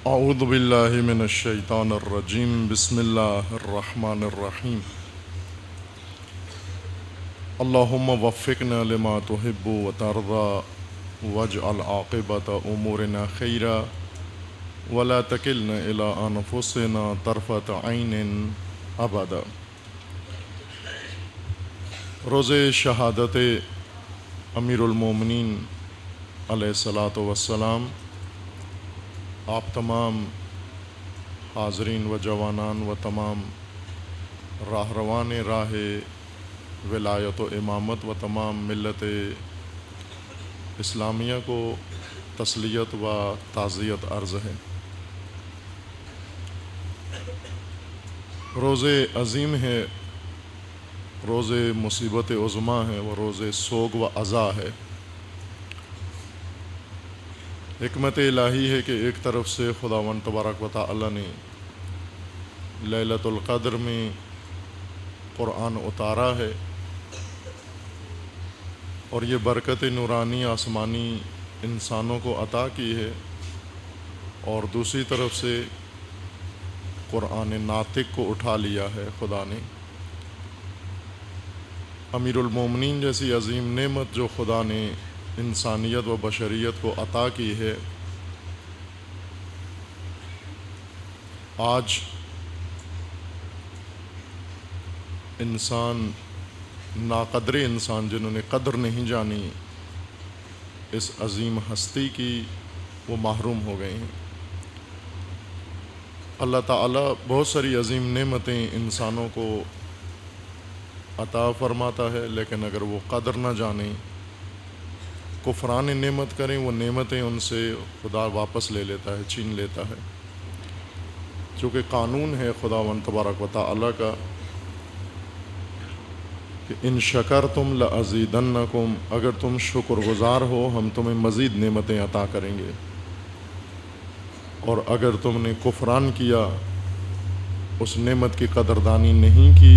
اعوذ باللہ من الشیطان الرجیم بسم اللہ الرحمن الرحیم اللہم وفقنا لما تحب وترضى واجعل عاقبۃ امورنا خیرا ولا تکلنا الی انفسنا طرفۃ عین ابدا۔ روز شہادت امیر المومنین علیہ الصلاۃ والسلام آپ تمام حاضرین و جوانان و تمام راہروان راہ ولایت و امامت و تمام ملت اسلامیہ کو تسلیت و تعزیت عرض ہے۔ روز عظیم ہے، روز مصیبت عظمیٰ ہے، وہ روز سوگ و عزا ہے۔ حکمت الہی ہے کہ ایک طرف سے خداوند تبارک و تعالی نے لیلۃ القدر میں قرآن اتارا ہے اور یہ برکت نورانی آسمانی انسانوں کو عطا کی ہے، اور دوسری طرف سے قرآن ناطق کو اٹھا لیا ہے خدا نے۔ امیر المومنین جیسی عظیم نعمت جو خدا نے انسانیت و بشریت کو عطا کی ہے، آج انسان ناقدر انسان جنہوں نے قدر نہیں جانی اس عظیم ہستی کی، وہ محروم ہو گئے ہیں۔ اللہ تعالیٰ بہت ساری عظیم نعمتیں انسانوں کو عطا فرماتا ہے، لیکن اگر وہ قدر نہ جانیں، کفران نعمت کریں، وہ نعمتیں ان سے خدا واپس لے لیتا ہے، چھین لیتا ہے۔ چونکہ قانون ہے خداوند تبارک و تعالیٰ کا کہ ان شکرتم لازیدنکم، اگر تم شکر گزار ہو ہم تمہیں مزید نعمتیں عطا کریں گے، اور اگر تم نے کفران کیا، اس نعمت کی قدردانی نہیں کی،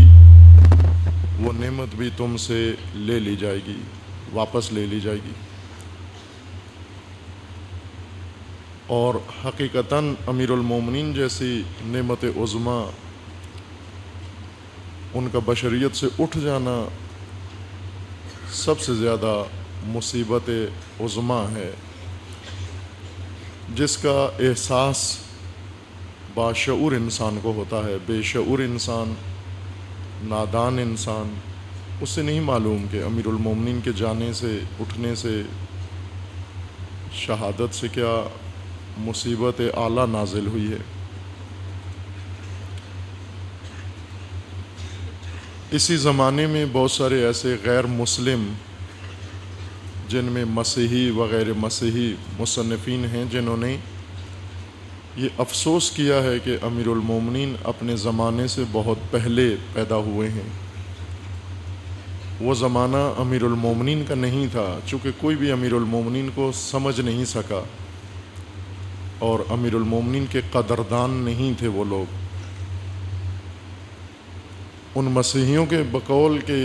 وہ نعمت بھی تم سے لے لی جائے گی، واپس لے لی جائے گی۔ اور حقیقتاً امیر المومنین جیسی نعمت عظمیٰ، ان کا بشریت سے اٹھ جانا سب سے زیادہ مصیبت عظمیٰ ہے، جس کا احساس باشعور انسان کو ہوتا ہے۔ بے شعور انسان، نادان انسان، اس سے نہیں معلوم کہ امیر المومنین کے جانے سے، اٹھنے سے، شہادت سے کیا مصیبت اعلیٰ نازل ہوئی ہے۔ اسی زمانے میں بہت سارے ایسے غیر مسلم، جن میں مسیحی و غیر مسیحی مصنفین ہیں، جنہوں نے یہ افسوس کیا ہے کہ امیر المومنین اپنے زمانے سے بہت پہلے پیدا ہوئے ہیں۔ وہ زمانہ امیر المومنین کا نہیں تھا، چونکہ کوئی بھی امیر المومنین کو سمجھ نہیں سکا، اور امیر المومنین کے قدردان نہیں تھے وہ لوگ۔ ان مسیحیوں کے بقول کہ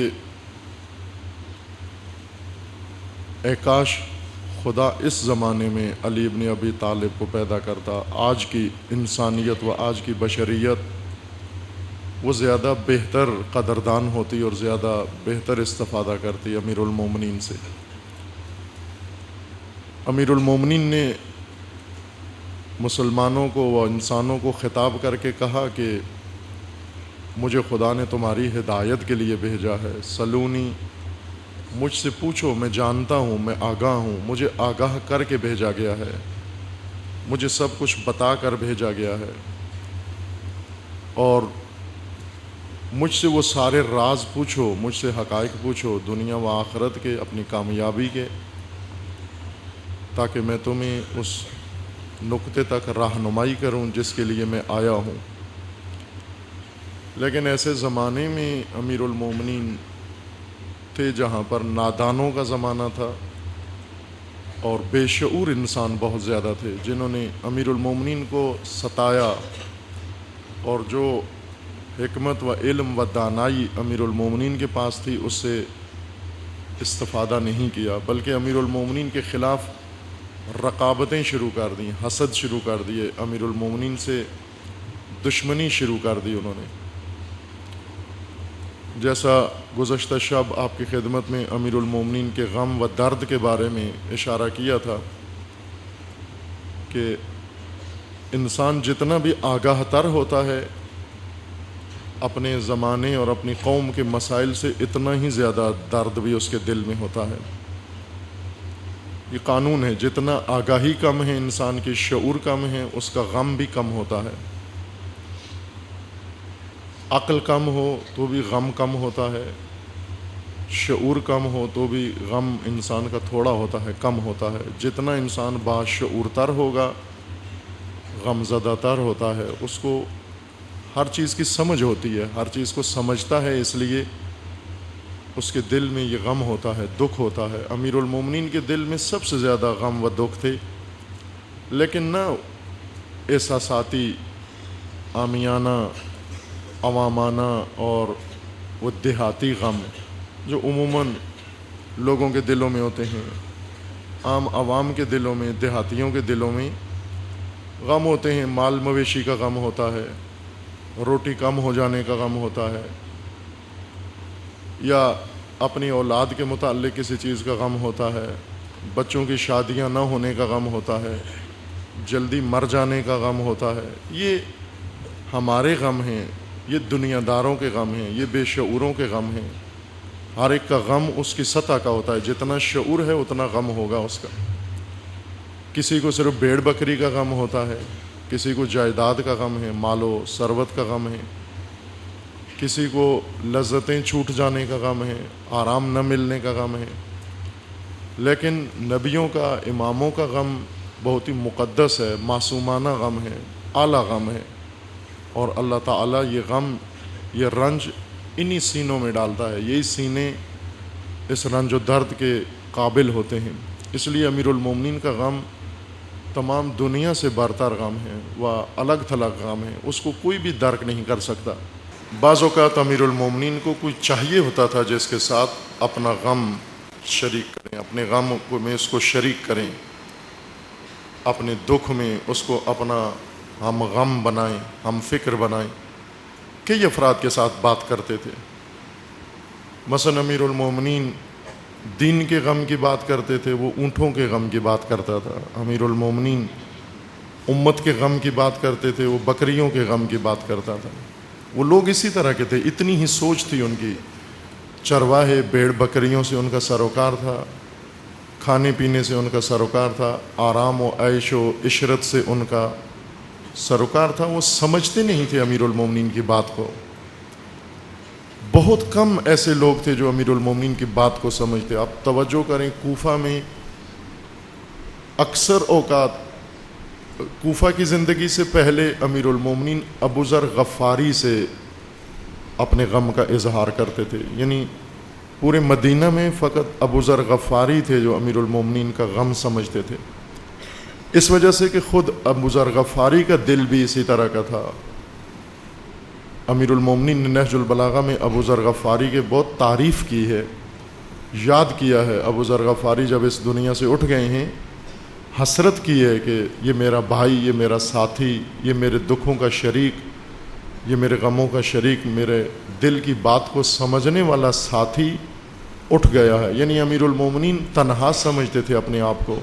اے کاش خدا اس زمانے میں علی ابن ابی طالب کو پیدا کرتا، آج کی انسانیت و آج کی بشریت وہ زیادہ بہتر قدردان ہوتی اور زیادہ بہتر استفادہ کرتی امیر المومنین سے۔ امیر المومنین نے مسلمانوں کو و انسانوں کو خطاب کر کے کہا کہ مجھے خدا نے تمہاری ہدایت کے لیے بھیجا ہے، سلونی، مجھ سے پوچھو، میں جانتا ہوں، میں آگاہ ہوں، مجھے آگاہ کر کے بھیجا گیا ہے، مجھے سب کچھ بتا کر بھیجا گیا ہے، اور مجھ سے وہ سارے راز پوچھو، مجھ سے حقائق پوچھو دنیا و آخرت کے، اپنی کامیابی کے، تاکہ میں تمہیں اس نقطے تک رہنمائی کروں جس کے لیے میں آیا ہوں۔ لیکن ایسے زمانے میں امیر المومنین تھے جہاں پر نادانوں کا زمانہ تھا، اور بے شعور انسان بہت زیادہ تھے، جنہوں نے امیر المومنین کو ستایا، اور جو حکمت و علم و دانائی امیر المومنین کے پاس تھی اس سے استفادہ نہیں کیا، بلکہ امیر المومنین کے خلاف رقابتیں شروع کر دیں، حسد شروع کر دیے، امیر المومنین سے دشمنی شروع کر دی انہوں نے۔ جیسا گزشتہ شب آپ کی خدمت میں امیر المومنین کے غم و درد کے بارے میں اشارہ کیا تھا کہ انسان جتنا بھی آگاہ تر ہوتا ہے اپنے زمانے اور اپنی قوم کے مسائل سے، اتنا ہی زیادہ درد بھی اس کے دل میں ہوتا ہے۔ یہ قانون ہے، جتنا آگاہی کم ہے انسان کی، شعور کم ہے، اس کا غم بھی کم ہوتا ہے۔ عقل کم ہو تو بھی غم کم ہوتا ہے، شعور کم ہو تو بھی غم انسان کا تھوڑا ہوتا ہے، کم ہوتا ہے۔ جتنا انسان باشعور تر ہوگا، غم زدہ تر ہوتا ہے، اس کو ہر چیز کی سمجھ ہوتی ہے، ہر چیز کو سمجھتا ہے، اس لیے اس کے دل میں یہ غم ہوتا ہے، دکھ ہوتا ہے۔ امیر المومنین کے دل میں سب سے زیادہ غم و دکھ تھے، لیکن نہ احساساتی، عامیانہ، عوامانہ اور وہ دیہاتی غم جو عموماً لوگوں کے دلوں میں ہوتے ہیں، عام عوام کے دلوں میں، دیہاتیوں کے دلوں میں غم ہوتے ہیں۔ مال مویشی کا غم ہوتا ہے، روٹی کم ہو جانے کا غم ہوتا ہے، یا اپنی اولاد کے متعلق کسی چیز کا غم ہوتا ہے، بچوں کی شادیاں نہ ہونے کا غم ہوتا ہے، جلدی مر جانے کا غم ہوتا ہے۔ یہ ہمارے غم ہیں، یہ دنیا داروں کے غم ہیں، یہ بے شعوروں کے غم ہیں۔ ہر ایک کا غم اس کی سطح کا ہوتا ہے، جتنا شعور ہے اتنا غم ہوگا اس کا۔ کسی کو صرف بھیڑ بکری کا غم ہوتا ہے، کسی کو جائیداد کا غم ہے، مال و ثروت کا غم ہے، کسی کو لذتیں چھوٹ جانے کا غم ہے، آرام نہ ملنے کا غم ہے۔ لیکن نبیوں کا، اماموں کا غم بہت ہی مقدس ہے، معصومانہ غم ہے، اعلیٰ غم ہے، اور اللہ تعالیٰ یہ غم، یہ رنج انہی سینوں میں ڈالتا ہے۔ یہی سینے اس رنج و درد کے قابل ہوتے ہیں۔ اس لیے امیر المومنین کا غم تمام دنیا سے برتر غم ہے، وہ الگ تھلگ غم ہے، اس کو کوئی بھی درک نہیں کر سکتا۔ بعض اوقات امیر المومنین کو کوئی چاہیے ہوتا تھا جس کے ساتھ اپنا غم شریک کریں، اپنے غم میں اس کو شریک کریں، اپنے دکھ میں اس کو اپنا ہم غم بنائیں، ہم فکر بنائیں۔ کئی افراد کے ساتھ بات کرتے تھے۔ مثلا امیر المومنین دین کے غم کی بات کرتے تھے، وہ اونٹوں کے غم کی بات کرتا تھا۔ امیر المومنین امت کے غم کی بات کرتے تھے، وہ بکریوں کے غم کی بات کرتا تھا۔ وہ لوگ اسی طرح کے تھے، اتنی ہی سوچ تھی ان کی۔ چرواہے بھیڑ بکریوں سے ان کا سروکار تھا، کھانے پینے سے ان کا سروکار تھا، آرام و عیش و عشرت سے ان کا سروکار تھا۔ وہ سمجھتے نہیں تھے امیر المومنین کی بات کو۔ بہت کم ایسے لوگ تھے جو امیر المومنین کی بات کو سمجھتے۔ آپ توجہ کریں، کوفہ میں اکثر اوقات، کوفہ کی زندگی سے پہلے امیر المومنین ابو ذر غفاری سے اپنے غم کا اظہار کرتے تھے۔ یعنی پورے مدینہ میں فقط ابو ذر غفاری تھے جو امیر المومنین کا غم سمجھتے تھے، اس وجہ سے کہ خود ابو ذر غفاری کا دل بھی اسی طرح کا تھا۔ امیر المومنین نے نہج البلاغہ میں ابو ذر غفاری کے بہت تعریف کی ہے، یاد کیا ہے۔ ابو ذر غفاری جب اس دنیا سے اٹھ گئے ہیں، حسرت کی ہے کہ یہ میرا بھائی، یہ میرا ساتھی، یہ میرے دکھوں کا شریک، یہ میرے غموں کا شریک، میرے دل کی بات کو سمجھنے والا ساتھی اٹھ گیا ہے۔ یعنی امیر المومنین تنہا سمجھتے تھے اپنے آپ کو۔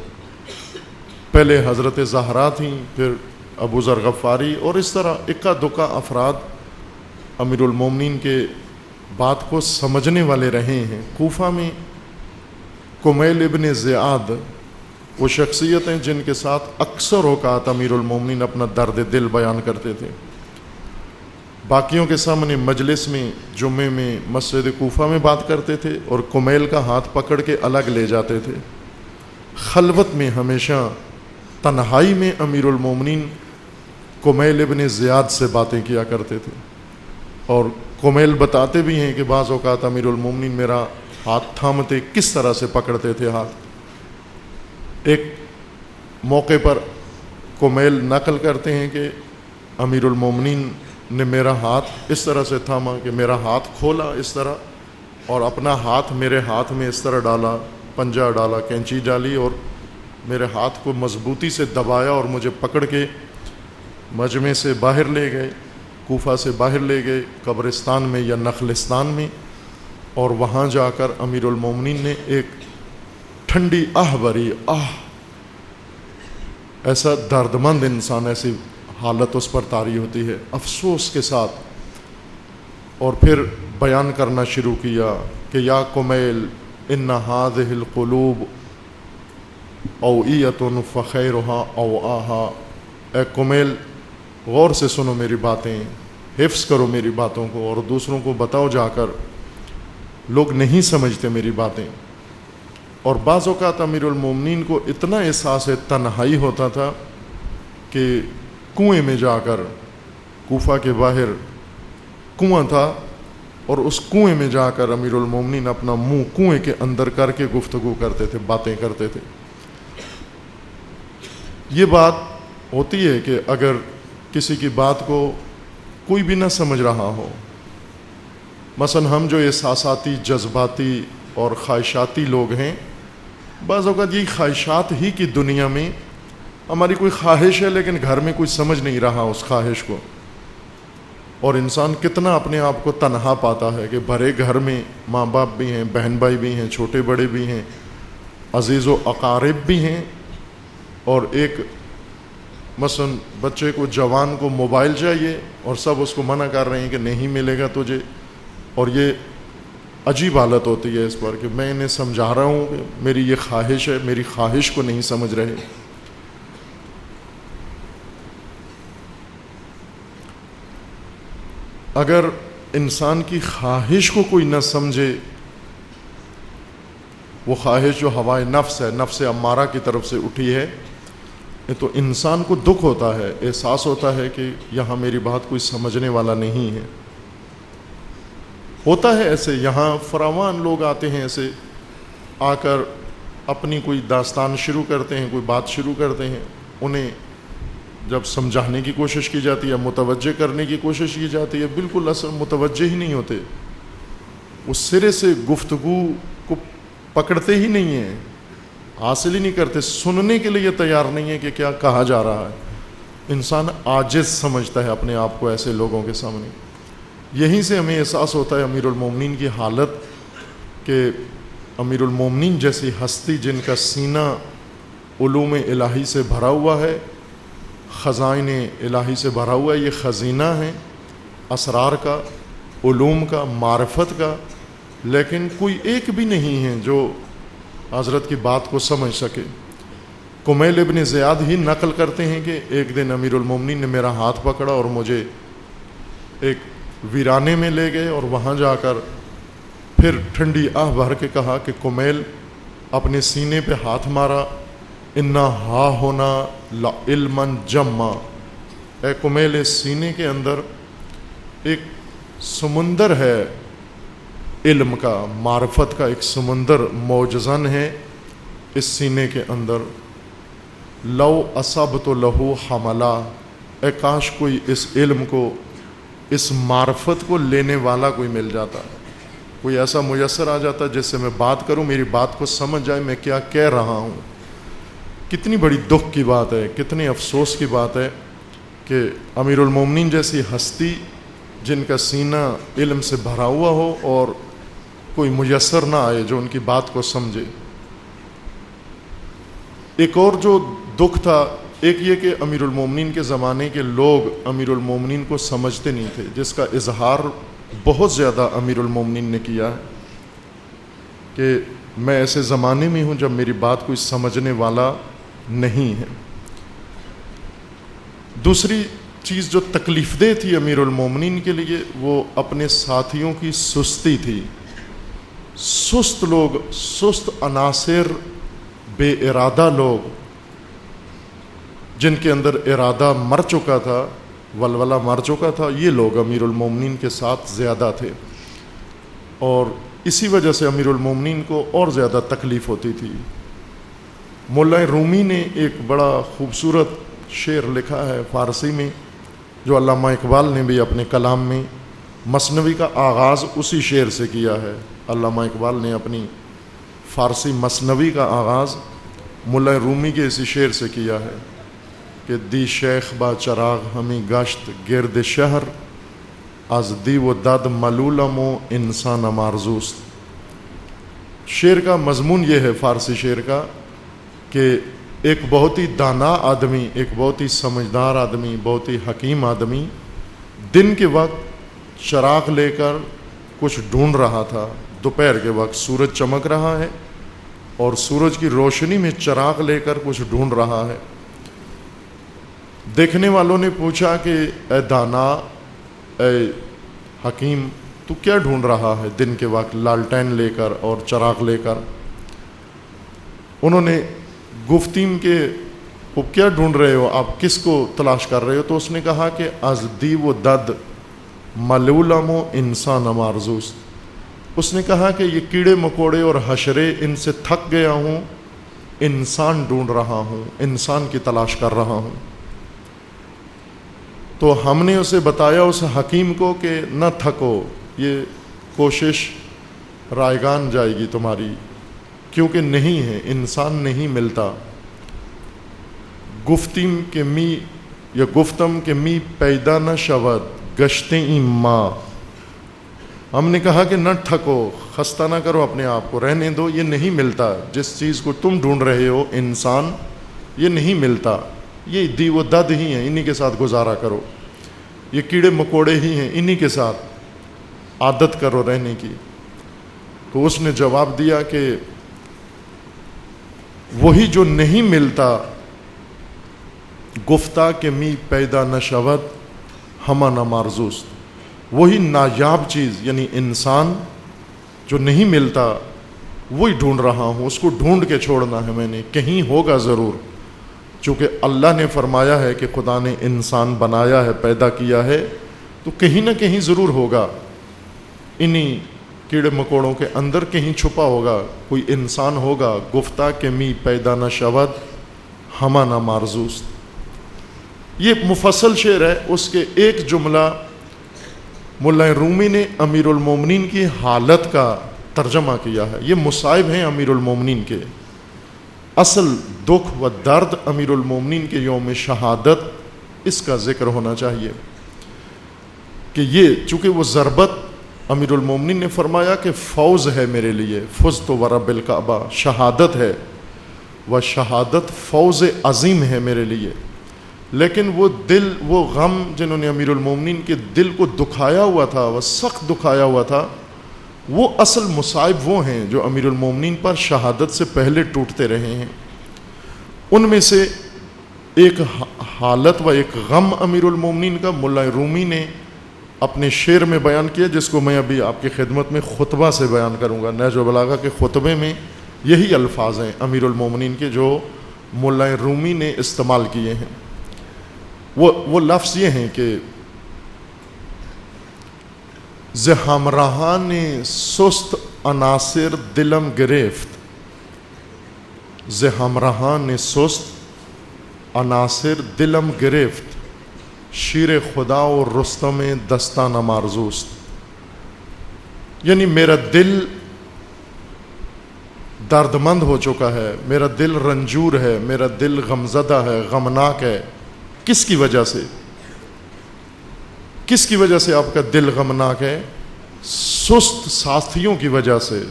پہلے حضرت زہرا تھیں، پھر ابو ذر غفاری، اور اس طرح اکا دکا افراد امیر المومنین کے بات کو سمجھنے والے رہے ہیں۔ کوفہ میں کمیل ابن زیاد وہ شخصیت ہیں جن کے ساتھ اکثر اوقات امیر المومنین اپنا درد دل بیان کرتے تھے۔ باقیوں کے سامنے مجلس میں، جمعے میں، مسجد کوفہ میں بات کرتے تھے، اور کمیل کا ہاتھ پکڑ کے الگ لے جاتے تھے۔ خلوت میں، ہمیشہ تنہائی میں امیر المومنین کمیل ابن زیاد سے باتیں کیا کرتے تھے۔ اور کمیل بتاتے بھی ہیں کہ بعض اوقات امیر المومنین میرا ہاتھ تھامتے کس طرح سے پکڑتے تھے ہاتھ۔ ایک موقع پر کمیل نقل کرتے ہیں کہ امیر المومنین نے میرا ہاتھ اس طرح سے تھاما کہ میرا ہاتھ کھولا اس طرح، اور اپنا ہاتھ میرے ہاتھ میں اس طرح ڈالا، پنجہ ڈالا، کینچی ڈالی، اور میرے ہاتھ کو مضبوطی سے دبایا اور مجھے پکڑ کے مجمع سے باہر لے گئے، کوفہ سے باہر لے گئے قبرستان میں یا نخلستان میں، اور وہاں جا کر امیر المومنین نے ایک ٹھنڈی آہ بھری ایسا دردمند انسان، ایسی حالت اس پر طاری ہوتی ہے افسوس کے ساتھ، اور پھر بیان کرنا شروع کیا کہ یا کمیل ان هذه القلوب اوعیۃ فخیرها اوعاها، اے کمیل غور سے سنو میری باتیں، حفظ کرو میری باتوں کو اور دوسروں کو بتاؤ جا کر، لوگ نہیں سمجھتے میری باتیں۔ اور بعض اوقات امیر المومنین کو اتنا احساس تنہائی ہوتا تھا کہ کنویں میں جا کر، کوفہ کے باہر کنواں تھا، اور اس کنویں میں جا کر امیر المومنین اپنا منہ کنویں کے اندر کر کے گفتگو کرتے تھے، باتیں کرتے تھے۔ یہ بات ہوتی ہے کہ اگر کسی کی بات کو کوئی بھی نہ سمجھ رہا ہو، مثلا ہم جو احساساتی، جذباتی اور خواہشاتی لوگ ہیں، بعض اوقات یہی خواہشات ہی کی دنیا میں ہماری کوئی خواہش ہے لیکن گھر میں کوئی سمجھ نہیں رہا اس خواہش کو، اور انسان کتنا اپنے آپ کو تنہا پاتا ہے کہ بھرے گھر میں ماں باپ بھی ہیں، بہن بھائی بھی ہیں، چھوٹے بڑے بھی ہیں، عزیز و اقارب بھی ہیں، اور ایک مثلا بچے کو، جوان کو موبائل چاہیے اور سب اس کو منع کر رہے ہیں کہ نہیں ملے گا تجھے، اور یہ عجیب حالت ہوتی ہے اس پر کہ میں انہیں سمجھا رہا ہوں کہ میری یہ خواہش ہے، میری خواہش کو نہیں سمجھ رہے۔ اگر انسان کی خواہش کو کوئی نہ سمجھے، وہ خواہش جو ہوائے نفس ہے، نفس امارہ کی طرف سے اٹھی ہے، تو انسان کو دکھ ہوتا ہے، احساس ہوتا ہے کہ یہاں میری بات کوئی سمجھنے والا نہیں ہے۔ ہوتا ہے ایسے، یہاں فراوان لوگ آتے ہیں ایسے، آ کر اپنی کوئی داستان شروع کرتے ہیں، کوئی بات شروع کرتے ہیں، انہیں جب سمجھانے کی کوشش کی جاتی ہے، متوجہ کرنے کی کوشش کی جاتی ہے، بالکل اصل متوجہ ہی نہیں ہوتے، اس سرے سے گفتگو کو پکڑتے ہی نہیں ہیں، حاصل ہی نہیں کرتے، سننے کے لیے تیار نہیں ہے کہ کیا کہا جا رہا ہے۔ انسان عاجز سمجھتا ہے اپنے آپ کو ایسے لوگوں کے سامنے۔ یہیں سے ہمیں احساس ہوتا ہے امیر المومنین کی حالت، کہ امیر المومنین جیسی ہستی جن کا سینہ علوم الہی سے بھرا ہوا ہے، خزائن الہی سے بھرا ہوا ہے، یہ خزینہ ہیں اسرار کا، علوم کا، معرفت کا، لیکن کوئی ایک بھی نہیں ہے جو حضرت کی بات کو سمجھ سکے۔ کمیل ابن زیاد ہی نقل کرتے ہیں کہ ایک دن امیر المومنین نے میرا ہاتھ پکڑا اور مجھے ایک ویرانے میں لے گئے، اور وہاں جا کر پھر ٹھنڈی آہ بھر کے کہا کہ کمیل، اپنے سینے پہ ہاتھ مارا، انا ہا ہونا لا علمن جمع، اے کمیل اس سینے کے اندر ایک سمندر ہے، علم کا، معرفت کا ایک سمندر موجزن ہے اس سینے کے اندر، لو اصبت لہو حملہ، اے کاش کوئی اس علم کو، اس معرفت کو لینے والا کوئی مل جاتا، کوئی ایسا میسر آ جاتا جس سے میں بات کروں، میری بات کو سمجھ جائے میں کیا کہہ رہا ہوں۔ کتنی بڑی دکھ کی بات ہے، کتنے افسوس کی بات ہے کہ امیر المومنین جیسی ہستی جن کا سینہ علم سے بھرا ہوا ہو اور کوئی میسر نہ آئے جو ان کی بات کو سمجھے۔ ایک اور جو دکھ تھا، ایک یہ کہ امیر المومنین کے زمانے کے لوگ امیر المومنین کو سمجھتے نہیں تھے، جس کا اظہار بہت زیادہ امیر المومنین نے کیا ہے کہ میں ایسے زمانے میں ہوں جب میری بات کوئی سمجھنے والا نہیں ہے۔ دوسری چیز جو تکلیف دہ تھی امیر المومنین کے لیے، وہ اپنے ساتھیوں کی سستی تھی۔ سست لوگ، سست عناصر، بے ارادہ لوگ، جن کے اندر ارادہ مر چکا تھا، ولولہ مر چکا تھا، یہ لوگ امیر المومنین کے ساتھ زیادہ تھے، اور اسی وجہ سے امیر المومنین کو اور زیادہ تکلیف ہوتی تھی۔ مولا رومی نے ایک بڑا خوبصورت شعر لکھا ہے فارسی میں، جو علامہ اقبال نے بھی اپنے کلام میں، مثنوی کا آغاز اسی شعر سے کیا ہے۔ علامہ اقبال نے اپنی فارسی مثنوی کا آغاز ملا رومی کے اسی شعر سے کیا ہے کہ دی شیخ با چراغ ہمیں گشت گرد شہر از دی و دد ملولم و انسان مارزوست۔ شعر کا مضمون یہ ہے، فارسی شعر کا، کہ ایک بہت ہی دانا آدمی، ایک بہت ہی سمجھدار آدمی، بہت ہی حکیم آدمی دن کے وقت چراغ لے کر کچھ ڈھونڈ رہا تھا۔ دوپہر کے وقت سورج چمک رہا ہے اور سورج کی روشنی میں چراغ لے کر کچھ ڈھونڈ رہا ہے۔ دیکھنے والوں نے پوچھا کہ اے دانا، اے حکیم، تو کیا ڈھونڈ رہا ہے دن کے وقت لالٹین لے کر اور چراغ لے کر؟ انہوں نے گفتیم کہ وہ کیا ڈھونڈ رہے ہو، آپ کس کو تلاش کر رہے ہو؟ تو اس نے کہا کہ از دی و دد ملولم و انسان مارزوست۔ اس نے کہا کہ یہ کیڑے مکوڑے اور حشرے، ان سے تھک گیا ہوں، انسان ڈھونڈ رہا ہوں، انسان کی تلاش کر رہا ہوں۔ تو ہم نے اسے بتایا، اس حکیم کو، کہ نہ تھکو، یہ کوشش رائگان جائے گی تمہاری، کیونکہ نہیں ہے، انسان نہیں ملتا۔ گفتیم کہ می یا گفتم کہ می پیدا نہ شود گشتے این ماں۔ ہم نے کہا کہ نہ تھکو، خستہ نہ کرو اپنے آپ کو، رہنے دو، یہ نہیں ملتا، جس چیز کو تم ڈھونڈ رہے ہو انسان، یہ نہیں ملتا، یہ دی و دد ہی ہیں، انہی کے ساتھ گزارا کرو، یہ کیڑے مکوڑے ہی ہیں، انہی کے ساتھ عادت کرو رہنے کی۔ تو اس نے جواب دیا کہ وہی جو نہیں ملتا، گفتہ کہ می پیدا نہ شود ہما نہ مارزوست، وہی نایاب چیز یعنی انسان جو نہیں ملتا وہی ڈھونڈ رہا ہوں، اس کو ڈھونڈ کے چھوڑنا ہے میں نے، کہیں ہوگا ضرور، چونکہ اللہ نے فرمایا ہے کہ خدا نے انسان بنایا ہے، پیدا کیا ہے، تو کہیں نہ کہیں ضرور ہوگا، انہی کیڑے مکوڑوں کے اندر کہیں چھپا ہوگا، کوئی انسان ہوگا۔ گفتہ کہ می پیدا نہ شود ہما نہ مارزوست، یہ مفصل شعر ہے۔ اس کے ایک جملہ ملا رومی نے امیر المومنین کی حالت کا ترجمہ کیا ہے۔ یہ مصائب ہیں امیر المومنین کے، اصل دکھ و درد امیر المومنین کے یوم شہادت، اس کا ذکر ہونا چاہیے کہ یہ چونکہ وہ ضربت، امیر المومنین نے فرمایا کہ فوز ہے میرے لیے، فزت ورب الکعبہ، شہادت ہے، وہ شہادت فوز عظیم ہے میرے لیے، لیکن وہ دل، وہ غم جنہوں نے امیر المومنین کے دل کو دکھایا ہوا تھا، وہ سخت دکھایا ہوا تھا، وہ اصل مصائب وہ ہیں جو امیر المومنین پر شہادت سے پہلے ٹوٹتے رہے ہیں۔ ان میں سے ایک حالت و ایک غم امیر المومنین کا ملا رومی نے اپنے شعر میں بیان کیا، جس کو میں ابھی آپ کی خدمت میں خطبہ سے بیان کروں گا۔ نہج و بلاغہ کے خطبے میں یہی الفاظ ہیں امیر المومنین کے جو ملا رومی نے استعمال کیے ہیں۔ وہ لفظ یہ ہیں کہ ز ہمراہان سست عناصر دلم گرفت، ز ہمراہان سست عناصر دلم گرفت، شیر خدا و رستم دستانہ مارزوست، یعنی میرا دل درد مند ہو چکا ہے، میرا دل رنجور ہے، میرا دل غمزدہ ہے، غمناک ہے۔ کس کی وجہ سے؟ کس کی وجہ سے آپ کا دل غمناک ہے؟ سست ساتھیوں کی وجہ سے۔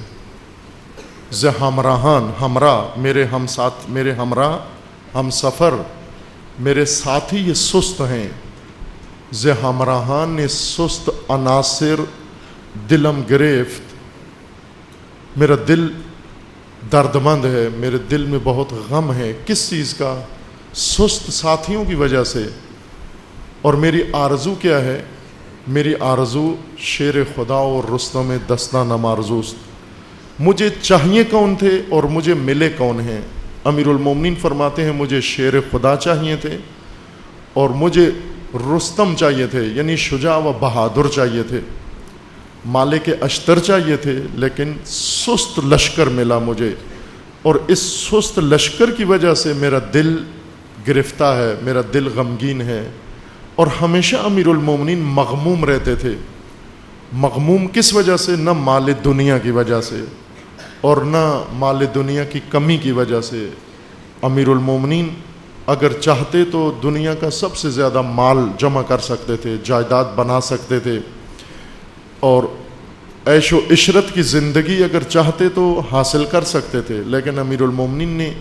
ز ہمراہان، ہمراہ میرے ہم ساتھ، میرے ہمراہ، ہم سفر، میرے ساتھی یہ سست ہیں۔ ز ہمراہان نے سست عناصر دلم گرفت، میرا دل درد مند ہے، میرے دل میں بہت غم ہے۔ کس چیز کا؟ سست ساتھیوں کی وجہ سے۔ اور میری آرزو کیا ہے؟ میری آرزو شیر خدا اور رستم دستانہ مارزوست، مجھے چاہیے کون تھے اور مجھے ملے کون ہیں؟ امیر المومنین فرماتے ہیں مجھے شیر خدا چاہیے تھے اور مجھے رستم چاہیے تھے، یعنی شجاع و بہادر چاہیے تھے، مالک اشتر چاہیے تھے، لیکن سست لشکر ملا مجھے، اور اس سست لشکر کی وجہ سے میرا دل گرفتہ ہے، میرا دل غمگین ہے۔ اور ہمیشہ امیر المومنین مغموم رہتے تھے۔ مغموم کس وجہ سے؟ نہ مال دنیا کی وجہ سے اور نہ مال دنیا کی کمی کی وجہ سے، امیر المومنین اگر چاہتے تو دنیا کا سب سے زیادہ مال جمع کر سکتے تھے، جائیداد بنا سکتے تھے، اور عیش و عشرت کی زندگی اگر چاہتے تو حاصل کر سکتے تھے، لیکن امیر المومنین نے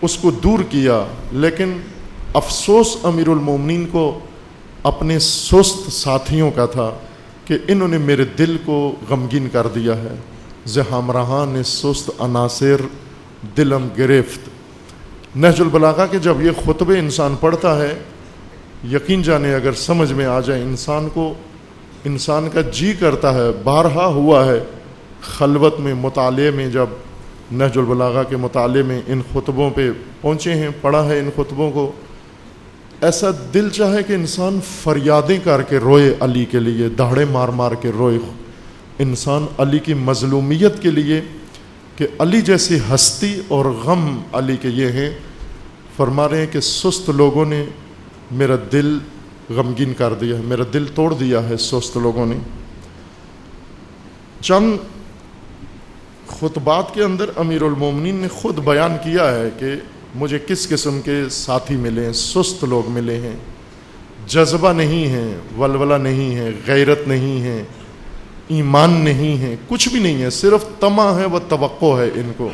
اس کو دور کیا۔ لیکن افسوس امیر المومنین کو اپنے سست ساتھیوں کا تھا کہ انہوں نے میرے دل کو غمگین کر دیا ہے۔ ز ہمراہان سست عناصر دلم گرفت۔ نہج البلاغہ کے جب یہ خطبے انسان پڑھتا ہے، یقین جانے اگر سمجھ میں آ جائے انسان کو، انسان کا جی کرتا ہے، بارہا ہوا ہے خلوت میں مطالعے میں، جب نہج البلاغہ کے مطالعے میں ان خطبوں پہ پہنچے ہیں، پڑھا ہے ان خطبوں کو، ایسا دل چاہے کہ انسان فریادیں کر کے روئے علی کے لیے، دہاڑے مار مار کے روئے انسان علی کی مظلومیت کے لیے، کہ علی جیسی ہستی اور غم علی کے یہ ہیں۔ فرما رہے ہیں کہ سست لوگوں نے میرا دل غمگین کر دیا ہے، میرا دل توڑ دیا ہے سست لوگوں نے۔ چند خطبات کے اندر امیر المومنین نے خود بیان کیا ہے کہ مجھے کس قسم کے ساتھی ملے ہیں، سست لوگ ملے ہیں، جذبہ نہیں ہے، ولولہ نہیں ہے، غیرت نہیں ہے، ایمان نہیں ہے، کچھ بھی نہیں ہے، صرف طمع ہے و توقع ہے، ان کو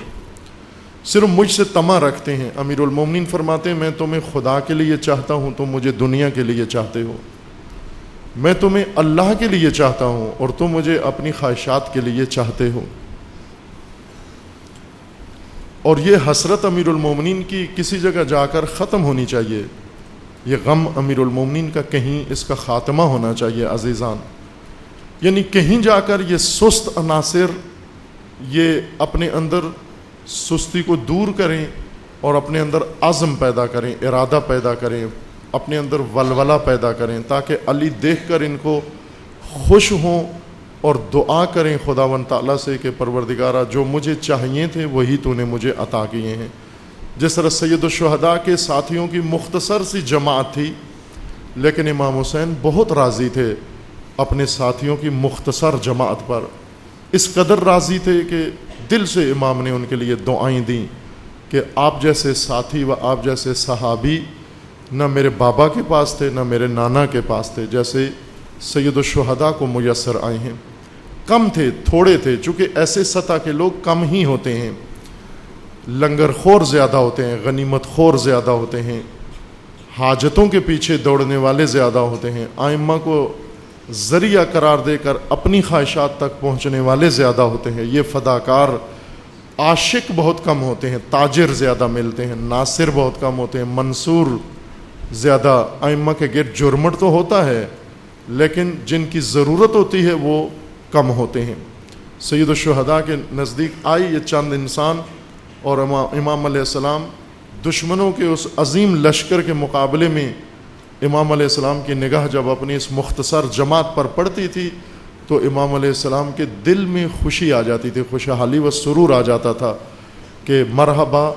صرف مجھ سے طمع رکھتے ہیں۔ امیر المومنین فرماتے ہیں میں تمہیں خدا کے لیے چاہتا ہوں، تم مجھے دنیا کے لیے چاہتے ہو، میں تمہیں اللہ کے لیے چاہتا ہوں اور تم مجھے اپنی خواہشات کے لیے چاہتے ہو۔ اور یہ حسرت امیر المومنین کی کسی جگہ جا کر ختم ہونی چاہیے، یہ غم امیر المومنین کا کہیں اس کا خاتمہ ہونا چاہیے عزیزان۔ یعنی کہیں جا کر یہ سست عناصر یہ اپنے اندر سستی کو دور کریں اور اپنے اندر عزم پیدا کریں، ارادہ پیدا کریں، اپنے اندر ولولہ پیدا کریں، تاکہ علی دیکھ کر ان کو خوش ہوں اور دعا کریں خداوند تعالیٰ سے کہ پروردگارہ جو مجھے چاہیے تھے وہی تو نے مجھے عطا کیے ہیں۔ جس طرح سید الشہداء کے ساتھیوں کی مختصر سی جماعت تھی، لیکن امام حسین بہت راضی تھے اپنے ساتھیوں کی مختصر جماعت پر، اس قدر راضی تھے کہ دل سے امام نے ان کے لیے دعائیں دیں کہ آپ جیسے ساتھی و آپ جیسے صحابی نہ میرے بابا کے پاس تھے نہ میرے نانا کے پاس تھے، جیسے سید الشہداء کو میسر آئے ہیں۔ کم تھے، تھوڑے تھے، چونکہ ایسے سطح کے لوگ کم ہی ہوتے ہیں، لنگر خور زیادہ ہوتے ہیں، غنیمت خور زیادہ ہوتے ہیں، حاجتوں کے پیچھے دوڑنے والے زیادہ ہوتے ہیں، ائمہ کو ذریعہ قرار دے کر اپنی خواہشات تک پہنچنے والے زیادہ ہوتے ہیں، یہ فداکار عاشق بہت کم ہوتے ہیں، تاجر زیادہ ملتے ہیں، ناصر بہت کم ہوتے ہیں، منصور زیادہ ائمہ کے گرد جرمٹ تو ہوتا ہے لیکن جن کی ضرورت ہوتی ہے وہ کم ہوتے ہیں۔ سید الشہداء کے نزدیک آئی یہ چند انسان اور امام علیہ السلام دشمنوں کے اس عظیم لشکر کے مقابلے میں امام علیہ السلام کی نگاہ جب اپنی اس مختصر جماعت پر پڑتی تھی تو امام علیہ السلام کے دل میں خوشی آ جاتی تھی، خوشحالی و سرور آ جاتا تھا کہ مرحبا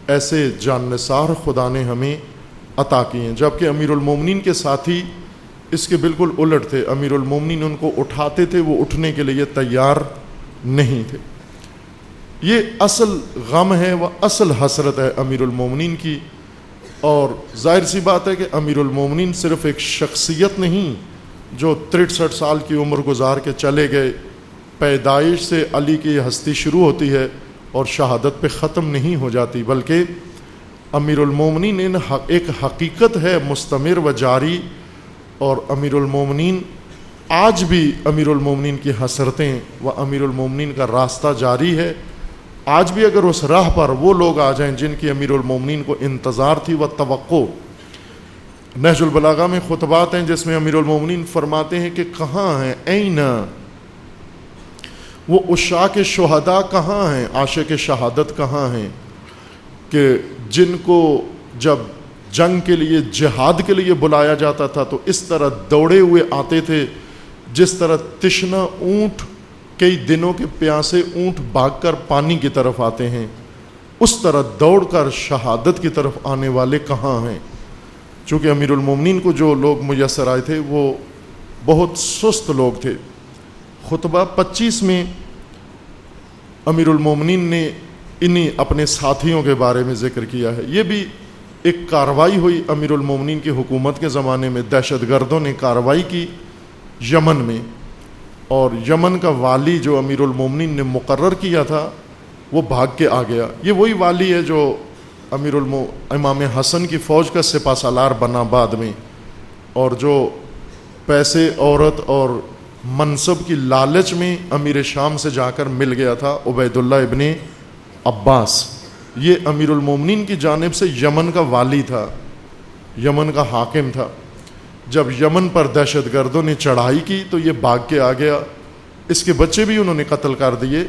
ایسے جان نثار خدا نے ہمیں عطا کیے ہیں۔ جبکہ امیر المومنین کے ساتھی اس کے بالکل الٹ تھے، امیر المومنین ان کو اٹھاتے تھے، وہ اٹھنے کے لیے تیار نہیں تھے۔ یہ اصل غم ہے، وہ اصل حسرت ہے امیر المومنین کی، اور ظاہر سی بات ہے کہ امیر المومنین صرف ایک شخصیت نہیں جو 63 سال کی عمر گزار کے چلے گئے، پیدائش سے علی کی ہستی شروع ہوتی ہے اور شہادت پہ ختم نہیں ہو جاتی، بلکہ امیر المومنین ایک حقیقت ہے مستمر و جاری، اور امیر المومنین آج بھی امیر المومنین کی حسرتیں و امیر المومنین کا راستہ جاری ہے۔ آج بھی اگر اس راہ پر وہ لوگ آ جائیں جن کی امیر المومنین کو انتظار تھی و توقع۔ نہج البلاغہ میں خطبات ہیں جس میں امیر المومنین فرماتے ہیں کہ کہاں ہیں، این وہ عشاق شہداء کہاں ہیں، عاشق شہادت کہاں ہیں، کہ جن کو جب جنگ کے لیے جہاد کے لیے بلایا جاتا تھا تو اس طرح دوڑے ہوئے آتے تھے جس طرح تشنہ اونٹ کئی دنوں کے پیاسے اونٹ بھاگ کر پانی کی طرف آتے ہیں، اس طرح دوڑ کر شہادت کی طرف آنے والے کہاں ہیں۔ چونکہ امیر المومنین کو جو لوگ میسر آئے تھے وہ بہت سست لوگ تھے۔ خطبہ 25 میں امیر المومنین نے انہی اپنے ساتھیوں کے بارے میں ذکر کیا ہے۔ یہ بھی ایک کارروائی ہوئی امیر المومنین کی حکومت کے زمانے میں، دہشت گردوں نے کارروائی کی یمن میں، اور یمن کا والی جو امیر المومنین نے مقرر کیا تھا وہ بھاگ کے آ گیا۔ یہ وہی والی ہے جو امام حسن کی فوج کا سپہ سالار بنا بعد میں، اور جو پیسے، عورت اور منصب کی لالچ میں امیر شام سے جا کر مل گیا تھا عبید اللہ ابن عباس۔ یہ امیر المومنین کی جانب سے یمن کا والی تھا، یمن کا حاکم تھا۔ جب یمن پر دہشت گردوں نے چڑھائی کی تو یہ بھاگ کے آ گیا، اس کے بچے بھی انہوں نے قتل کر دیے۔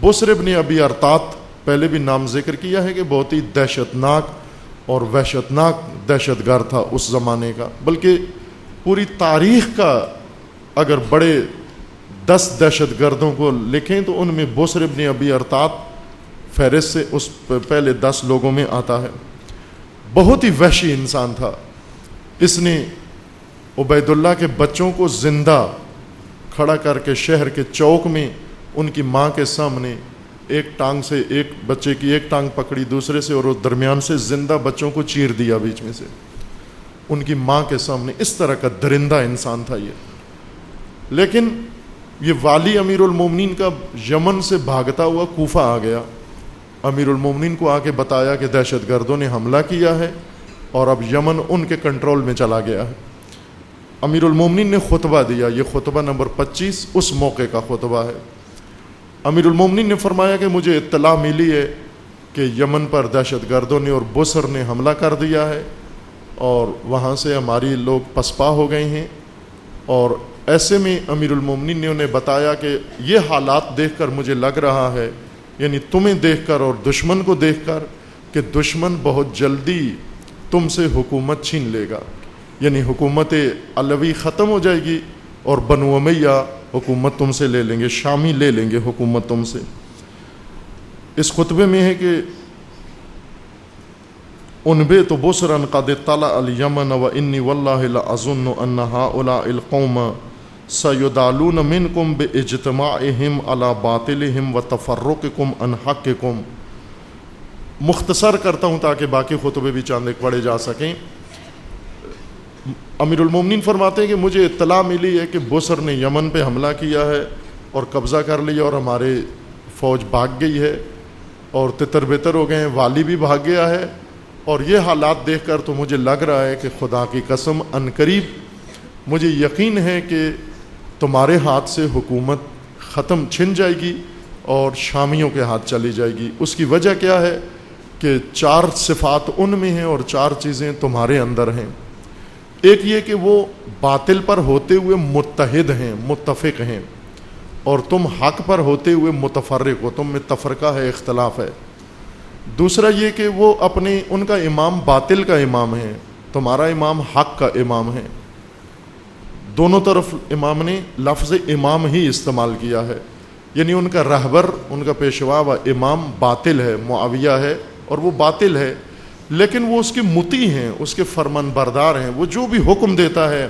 بسر ابن ابی ارطات پہلے بھی نام ذکر کیا ہے کہ بہت ہی دہشت ناک اور وحشتناک دہشت گرد تھا اس زمانے کا، بلکہ پوری تاریخ کا اگر بڑے 10 دہشت گردوں کو لکھیں تو ان میں بسر ابن ابی ارطات فہرست سے اس پہلے 10 لوگوں میں آتا ہے۔ بہت ہی وحشی انسان تھا۔ اس نے عبید اللہ کے بچوں کو زندہ کھڑا کر کے شہر کے چوک میں ان کی ماں کے سامنے ایک ٹانگ سے، ایک بچے کی ایک ٹانگ پکڑی دوسرے سے، اور وہ درمیان سے زندہ بچوں کو چیر دیا بیچ میں سے ان کی ماں کے سامنے۔ اس طرح کا درندہ انسان تھا یہ۔ لیکن یہ والی امیر المومنین کا یمن سے بھاگتا ہوا کوفہ آ گیا، امیر المومنین کو آ کے بتایا کہ دہشت گردوں نے حملہ کیا ہے اور اب یمن ان کے کنٹرول میں چلا گیا ہے۔ امیر المومنین نے خطبہ دیا، یہ خطبہ نمبر 25 اس موقع کا خطبہ ہے۔ امیر المومنین نے فرمایا کہ مجھے اطلاع ملی ہے کہ یمن پر دہشت گردوں نے اور بسر نے حملہ کر دیا ہے، اور وہاں سے ہماری لوگ پسپا ہو گئے ہیں، اور ایسے میں امیر المومنین نے انہیں بتایا کہ یہ حالات دیکھ کر مجھے لگ رہا ہے، یعنی تمہیں دیکھ کر اور دشمن کو دیکھ کر، کہ دشمن بہت جلدی تم سے حکومت چھین لے گا، یعنی حکومت علوی ختم ہو جائے گی اور بنو امیہ حکومت تم سے لے لیں گے، شامی لے لیں گے حکومت تم سے۔ اس خطبے میں ہے کہ انبئت بسرا قد طلع الیمن وانی واللہ لاظن ان ہؤلاء القوم سیدالون منکم باجتماعہم علی باطلہم وتفرقکم عن حقکم۔ مختصر کرتا ہوں تاکہ باقی خطبے بھی چاند ایک پڑھے جا سکیں۔ امیر المومنین فرماتے ہیں کہ مجھے اطلاع ملی ہے کہ بسر نے یمن پہ حملہ کیا ہے اور قبضہ کر لیا، اور ہمارے فوج بھاگ گئی ہے اور تتر بتر ہو گئے ہیں، والی بھی بھاگ گیا ہے، اور یہ حالات دیکھ کر تو مجھے لگ رہا ہے کہ خدا کی قسم عنقریب مجھے یقین ہے کہ تمہارے ہاتھ سے حکومت ختم چھن جائے گی اور شامیوں کے ہاتھ چلی جائے گی۔ اس کی وجہ کیا ہے کہ 4 صفات ان میں ہیں اور 4 چیزیں تمہارے اندر ہیں۔ ایک یہ کہ وہ باطل پر ہوتے ہوئے متحد ہیں، متفق ہیں، اور تم حق پر ہوتے ہوئے متفرق ہو، تم میں تفرقہ ہے، اختلاف ہے۔ دوسرا یہ کہ وہ ان کا امام باطل کا امام ہے، تمہارا امام حق کا امام ہے۔ دونوں طرف امام نے لفظ امام ہی استعمال کیا ہے، یعنی ان کا رہبر، ان کا پیشوا و امام باطل ہے، معاویہ ہے، اور وہ باطل ہے، لیکن وہ اس کے مطیع ہیں، اس کے فرمان بردار ہیں، وہ جو بھی حکم دیتا ہے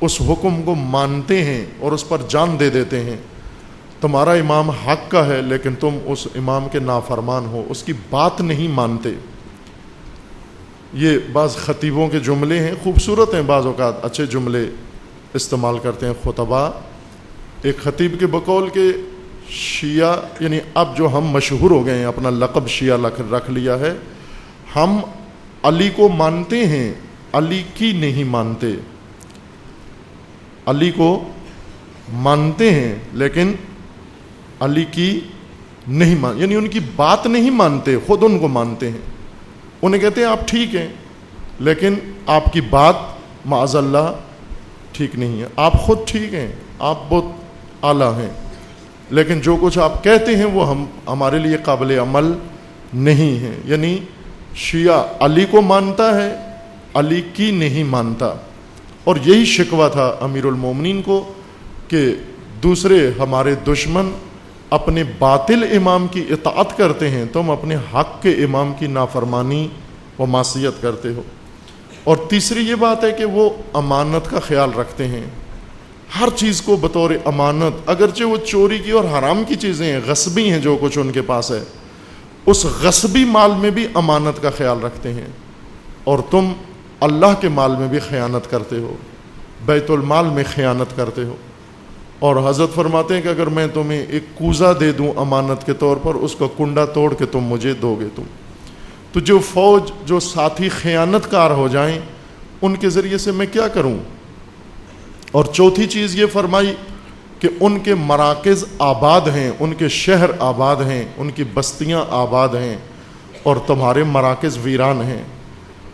اس حکم کو مانتے ہیں اور اس پر جان دے دیتے ہیں۔ تمہارا امام حق کا ہے لیکن تم اس امام کے نافرمان ہو، اس کی بات نہیں مانتے۔ یہ بعض خطیبوں کے جملے ہیں، خوبصورت ہیں، بعض اوقات اچھے جملے استعمال کرتے ہیں خطباء۔ ایک خطیب کے بقول کے شیعہ، یعنی اب جو ہم مشہور ہو گئے ہیں، اپنا لقب شیعہ رکھ لیا ہے، ہم علی کو مانتے ہیں، علی کی نہیں مانتے۔ علی کو مانتے ہیں لیکن علی کی نہیں یعنی ان کی بات نہیں مانتے، خود ان کو مانتے ہیں۔ انہیں کہتے ہیں آپ ٹھیک ہیں لیکن آپ کی بات معاذ اللہ ٹھیک نہیں ہے، آپ خود ٹھیک ہیں، آپ بہت اعلیٰ ہیں، لیکن جو کچھ آپ کہتے ہیں وہ ہمارے لیے قابل عمل نہیں ہے۔ یعنی شیعہ علی کو مانتا ہے، علی کی نہیں مانتا، اور یہی شکوہ تھا امیر المومنین کو کہ دوسرے ہمارے دشمن اپنے باطل امام کی اطاعت کرتے ہیں، تم اپنے حق کے امام کی نافرمانی و معصیت کرتے ہو۔ اور تیسری یہ بات ہے کہ وہ امانت کا خیال رکھتے ہیں، ہر چیز کو بطور امانت، اگرچہ وہ چوری کی اور حرام کی چیزیں ہیں، غصبی ہیں جو کچھ ان کے پاس ہے، اس غصبی مال میں بھی امانت کا خیال رکھتے ہیں، اور تم اللہ کے مال میں بھی خیانت کرتے ہو، بیت المال میں خیانت کرتے ہو۔ اور حضرت فرماتے ہیں کہ اگر میں تمہیں ایک کوزہ دے دوں امانت کے طور پر، اس کا کنڈا توڑ کے تم مجھے دو گے تم۔ تو جو فوج، جو ساتھی خیانت کار ہو جائیں، ان کے ذریعے سے میں کیا کروں؟ اور چوتھی چیز یہ فرمائی کہ ان کے مراکز آباد ہیں، ان کے شہر آباد ہیں، ان کی بستیاں آباد ہیں، اور تمہارے مراکز ویران ہیں،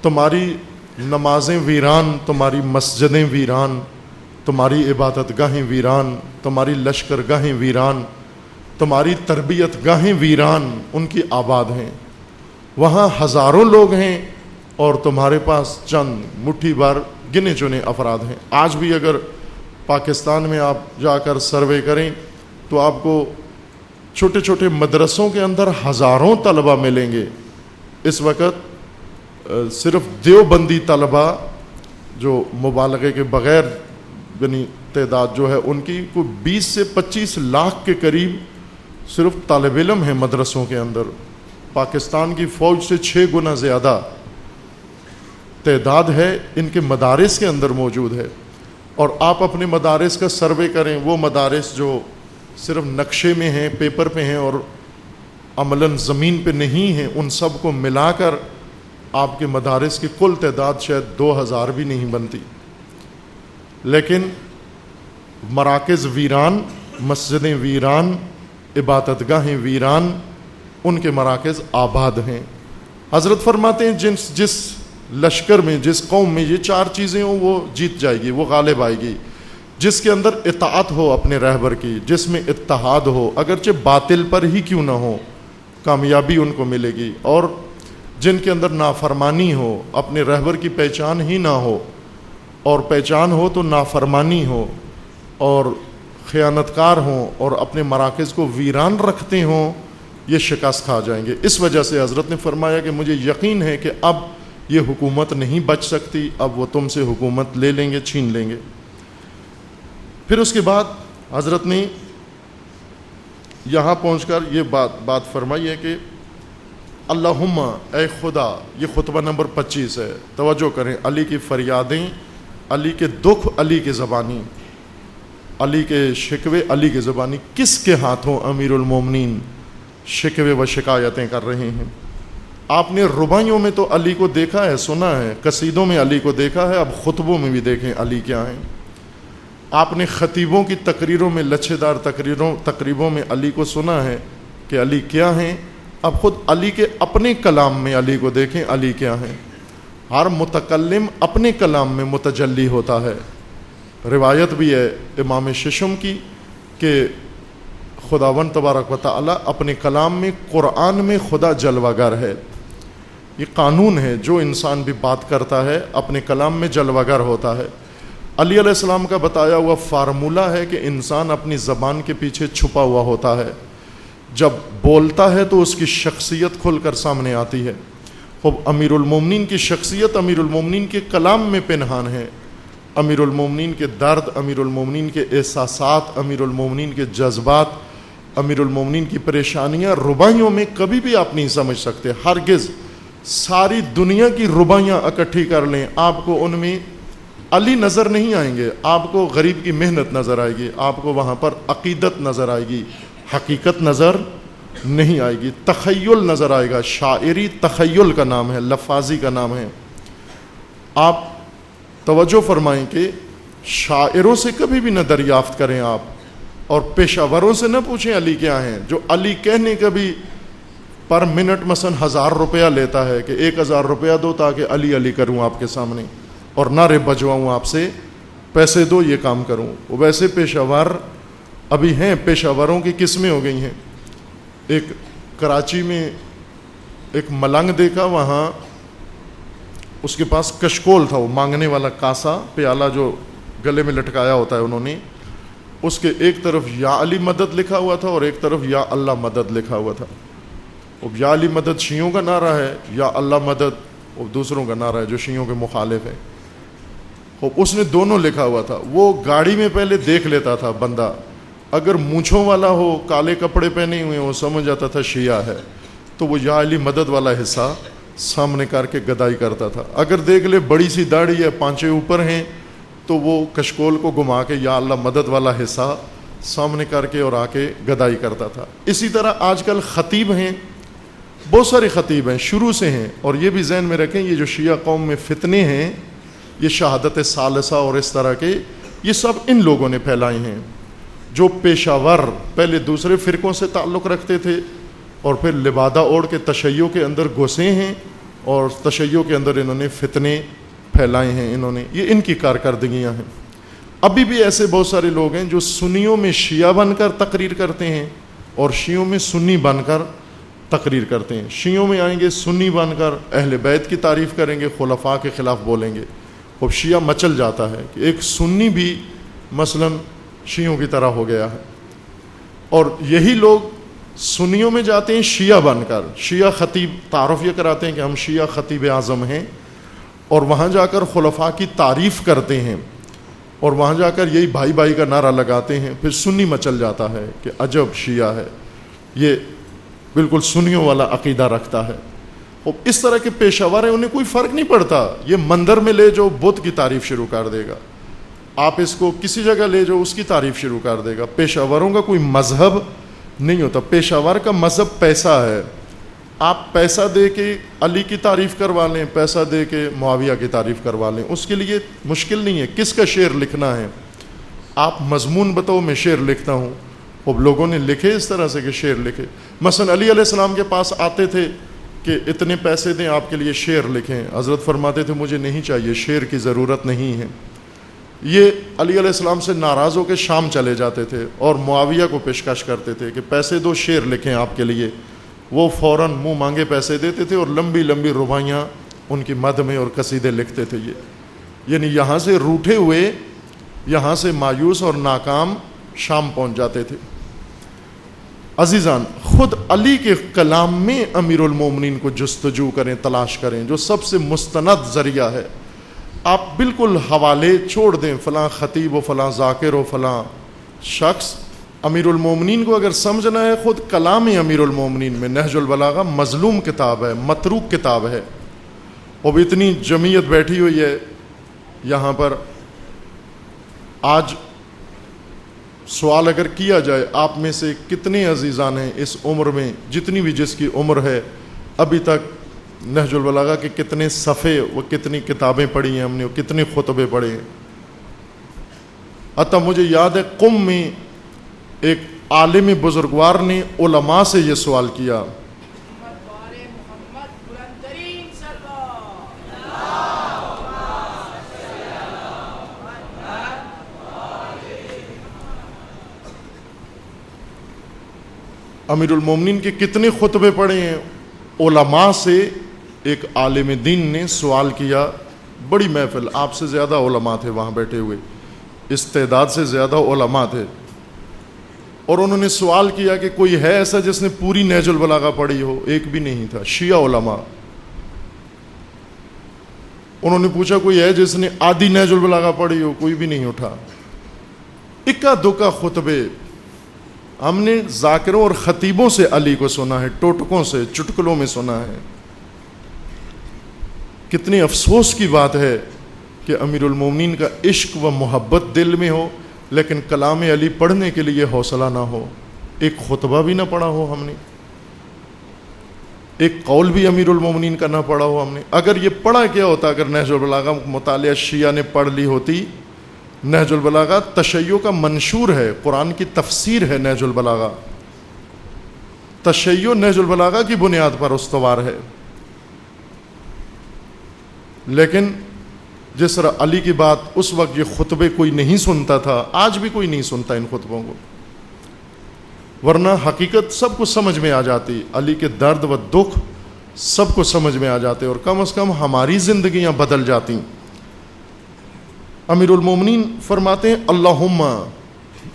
تمہاری نمازیں ویران، تمہاری مسجدیں ویران، تمہاری عبادت گاہیں ویران، تمہاری لشکر گاہیں ویران، تمہاری تربیت گاہیں ویران ان کی آباد ہیں۔ وہاں ہزاروں لوگ ہیں اور تمہارے پاس چند مٹھی بھر گنے چنے افراد ہیں۔ آج بھی اگر پاکستان میں آپ جا کر سروے کریں تو آپ کو چھوٹے چھوٹے مدرسوں کے اندر ہزاروں طلبہ ملیں گے۔ اس وقت صرف دیوبندی طلبہ جو مبالغے کے بغیر یعنی تعداد جو ہے ان کی کوئی 20 سے 25 لاکھ کے قریب صرف طالب علم ہیں مدرسوں کے اندر۔ پاکستان کی فوج سے 6 گنا زیادہ تعداد ہے ان کے مدارس کے اندر موجود ہے۔ اور آپ اپنے مدارس کا سروے کریں، وہ مدارس جو صرف نقشے میں ہیں، پیپر پہ ہیں اور عملاً زمین پہ نہیں ہیں، ان سب کو ملا کر آپ کے مدارس کی کل تعداد شاید 2000 بھی نہیں بنتی۔ لیکن مراکز ویران، مسجدیں ویران، عبادت گاہیں ویران، ان کے مراکز آباد ہیں۔ حضرت فرماتے ہیں جس لشکر میں، جس قوم میں یہ 4 چیزیں ہوں وہ جیت جائے گی، وہ غالب آئے گی۔ جس کے اندر اطاعت ہو اپنے رہبر کی، جس میں اتحاد ہو اگرچہ باطل پر ہی کیوں نہ ہو، کامیابی ان کو ملے گی۔ اور جن کے اندر نافرمانی ہو، اپنے رہبر کی پہچان ہی نہ ہو، اور پہچان ہو تو نافرمانی ہو، اور خیانت کار ہوں اور اپنے مراکز کو ویران رکھتے ہوں، یہ شکست کھا جائیں گے۔ اس وجہ سے حضرت نے فرمایا کہ مجھے یقین ہے کہ اب یہ حکومت نہیں بچ سکتی، اب وہ تم سے حکومت لے لیں گے، چھین لیں گے۔ پھر اس کے بعد حضرت نے یہاں پہنچ کر یہ بات فرمائی ہے کہ اللہم، اے خدا، یہ خطبہ نمبر 25 ہے، توجہ کریں۔ علی کی فریادیں، علی کے دکھ، علی کی زبانی، علی کے شکوے، علی کی زبانی، کس کے ہاتھوں امیر المومنین شکوے و شکایتیں کر رہے ہیں؟ آپ نے رباعیوں میں تو علی کو دیکھا ہے، سنا ہے، قصیدوں میں علی کو دیکھا ہے، اب خطبوں میں بھی دیکھیں علی کیا ہیں۔ آپ نے خطیبوں کی تقریروں میں، لچھے دار تقریبوں میں علی کو سنا ہے کہ علی کیا ہیں، اب خود علی کے اپنے کلام میں علی کو دیکھیں علی کیا ہیں۔ ہر متکلم اپنے کلام میں متجلی ہوتا ہے۔ روایت بھی ہے امام ششم کی کہ خداوند تبارک و تعالی اپنے کلام میں، قرآن میں خدا جلوہ گر ہے۔ یہ قانون ہے، جو انسان بھی بات کرتا ہے اپنے کلام میں جلوہ گر ہوتا ہے۔ علی علیہ السلام کا بتایا ہوا فارمولہ ہے کہ انسان اپنی زبان کے پیچھے چھپا ہوا ہوتا ہے، جب بولتا ہے تو اس کی شخصیت کھل کر سامنے آتی ہے۔ خب امیر المومنین کی شخصیت امیر المومنین کے کلام میں پنہان ہے۔ امیر المومنین کے درد، امیر المومنین کے احساسات، امیر المومنین کے جذبات، امیر المومنین کی پریشانیاں رباعیوں میں کبھی بھی آپ نہیں سمجھ سکتے۔ ہرگز ساری دنیا کی رباعیاں اکٹھی کر لیں، آپ کو ان میں علی نظر نہیں آئیں گے، آپ کو غریب کی محنت نظر آئے گی، آپ کو وہاں پر عقیدت نظر آئے گی، حقیقت نظر نہیں آئے گی، تخیل نظر آئے گا۔ شاعری تخیل کا نام ہے، لفاظی کا نام ہے۔ آپ توجہ فرمائیں کہ شاعروں سے کبھی بھی نہ دریافت کریں آپ، اور پیشہ وروں سے نہ پوچھیں علی کیا ہیں۔ جو علی کہنے کا بھی پر منٹ مثلا 1000 روپیہ لیتا ہے کہ 1000 روپیہ دو تاکہ علی علی کروں آپ کے سامنے اور نعرے بجواؤں آپ سے، پیسے دو یہ کام کروں۔ وہ ویسے پیشہ ور ابھی ہیں، پیشہ وروں کی قسمیں ہو گئی ہیں۔ ایک کراچی میں ایک ملنگ دیکھا، وہاں اس کے پاس کشکول تھا، وہ مانگنے والا کاسا پیالہ جو گلے میں لٹکایا ہوتا ہے، انہوں نے اس کے ایک طرف یا علی مدد لکھا ہوا تھا اور ایک طرف یا اللہ مدد لکھا ہوا تھا۔ اب یا علی مدد شیعوں کا نعرہ ہے، یا اللہ مدد اور دوسروں کا نعرہ ہے جو شیعوں کے مخالف ہے۔ اس نے دونوں لکھا ہوا تھا۔ وہ گاڑی میں پہلے دیکھ لیتا تھا بندہ، اگر مونچھوں والا ہو، کالے کپڑے پہنے ہوئے وہ سمجھ جاتا تھا شیعہ ہے، تو وہ یا علی مدد والا حصہ سامنے کر کے گدائی کرتا تھا. اگر دیکھ لے بڑی سی داڑھی ہے، پانچے اوپر ہیں، تو وہ کشکول کو گھما کے یا اللہ مدد والا حصہ سامنے کر کے اور آ کے گدائی کرتا تھا. اسی طرح آج کل خطیب ہیں، بہت سارے خطیب ہیں شروع سے ہیں. اور یہ بھی ذہن میں رکھیں، یہ جو شیعہ قوم میں فتنے ہیں، یہ شہادت ثالثہ اور اس طرح کے، یہ سب ان لوگوں نے پھیلائے ہیں جو پیشہ ور پہلے دوسرے فرقوں سے تعلق رکھتے تھے اور پھر لبادہ اوڑھ کے تشیع کے اندر گھسے ہیں اور تشیع کے اندر انہوں نے فتنے پھیلائے ہیں. انہوں نے، یہ ان کی کارکردگیاں ہیں. ابھی بھی ایسے بہت سارے لوگ ہیں جو سنیوں میں شیعہ بن کر تقریر کرتے ہیں اور شیعوں میں سنی بن کر تقریر کرتے ہیں. شیعوں میں آئیں گے سنی بن کر اہل بیت کی تعریف کریں گے، خلفاء کے خلاف بولیں گے. اب شیعہ مچل جاتا ہے کہ ایک سنی بھی مثلا شیعوں کی طرح ہو گیا ہے. اور یہی لوگ سنیوں میں جاتے ہیں شیعہ بن کر، شیعہ خطیب تعارف یہ کراتے ہیں کہ ہم شیعہ خطیب اعظم ہیں، اور وہاں جا کر خلفاء کی تعریف کرتے ہیں اور وہاں جا کر یہی بھائی بھائی کا نعرہ لگاتے ہیں. پھر سنی مچل جاتا ہے کہ عجب شیعہ ہے، یہ بالکل سنیوں والا عقیدہ رکھتا ہے. اور اس طرح کے پیشہ ور ہیں، انہیں کوئی فرق نہیں پڑتا. یہ مندر میں لے جو بدھ کی تعریف شروع کر دے گا، آپ اس کو کسی جگہ لے جو اس کی تعریف شروع کر دے گا. پیشہ وروں کا کوئی مذہب نہیں ہوتا. پیشہ ور کا مذہب پیسہ ہے. آپ پیسہ دے کے علی کی تعریف کروا لیں، پیسہ دے کے معاویہ کی تعریف کروا لیں، اس کے لیے مشکل نہیں ہے. کس کا شعر لکھنا ہے آپ مضمون بتاؤ، میں شعر لکھتا ہوں. اب لوگوں نے لکھے اس طرح سے کہ شعر لکھے. مثلا علی علیہ السلام کے پاس آتے تھے کہ اتنے پیسے دیں آپ کے لیے شعر لکھیں. حضرت فرماتے تھے مجھے نہیں چاہیے، شعر کی ضرورت نہیں ہے. یہ علی علیہ السلام سے ناراض ہو کے شام چلے جاتے تھے اور معاویہ کو پیشکش کرتے تھے کہ پیسے دو، شعر لکھیں آپ کے لیے. وہ فوراً منہ مانگے پیسے دیتے تھے اور لمبی لمبی رباعیاں ان کی مد میں اور قصیدے لکھتے تھے. یہ یعنی یہاں سے روٹھے ہوئے، یہاں سے مایوس اور ناکام شام پہنچ جاتے تھے. عزیزان، خود علی کے کلام میں امیر المومنین کو جستجو کریں، تلاش کریں، جو سب سے مستند ذریعہ ہے. آپ بالکل حوالے چھوڑ دیں، فلاں خطیب و فلاں ذاکر و فلاں شخص. امیر المومنین کو اگر سمجھنا ہے، خود کلام امیر المومنین میں نہج البلاغہ مظلوم کتاب ہے، متروک کتاب ہے. اب اتنی جمعیت بیٹھی ہوئی ہے یہاں پر. آج سوال اگر کیا جائے، آپ میں سے کتنے عزیزان ہیں اس عمر میں، جتنی بھی جس کی عمر ہے، ابھی تک نہج البلاغہ کے کتنے صفحے و کتنی کتابیں پڑھی ہیں ہم نے، کتنے خطبے پڑھے ہیں. حتیٰ مجھے یاد ہے قم میں ایک عالم بزرگوار نے علماء سے یہ سوال کیا، امیر المومنین کے کتنے خطبے پڑھے ہیں. علماء سے ایک عالم دین نے سوال کیا، بڑی محفل، آپ سے زیادہ علماء تھے وہاں بیٹھے ہوئے، استعداد سے زیادہ علماء تھے. اور انہوں نے سوال کیا کہ کوئی ہے ایسا جس نے پوری نہج البلاغہ پڑھی ہو؟ ایک بھی نہیں تھا. شیعہ علماء. انہوں نے پوچھا کوئی ہے جس نے آدھی نہج البلاغہ پڑھی ہو؟ کوئی بھی نہیں اٹھا. اکا دکا خطبے ہم نے ذاکروں اور خطیبوں سے علی کو سنا ہے، ٹوٹکوں سے، چٹکلوں میں سنا ہے. کتنی افسوس کی بات ہے کہ امیر المومنین کا عشق و محبت دل میں ہو لیکن کلام علی پڑھنے کے لیے حوصلہ نہ ہو. ایک خطبہ بھی نہ پڑھا ہو ہم نے، ایک قول بھی امیر المومنین کا نہ پڑھا ہو ہم نے. اگر یہ پڑھا کیا ہوتا، اگر نہج البلاغہ مطالعہ شیعہ نے پڑھ لی ہوتی. نہج البلاغہ تشیع کا منشور ہے، قرآن کی تفسیر ہے نہج البلاغہ. تشیع نہج البلاغہ کی بنیاد پر استوار ہے. لیکن جس طرح علی کی بات اس وقت یہ خطبے کوئی نہیں سنتا تھا، آج بھی کوئی نہیں سنتا ان خطبوں کو. ورنہ حقیقت سب کو سمجھ میں آ جاتی، علی کے درد و دکھ سب کو سمجھ میں آ جاتے اور کم از کم ہماری زندگیاں بدل جاتی. امیر المومنین فرماتے ہیں اللہم،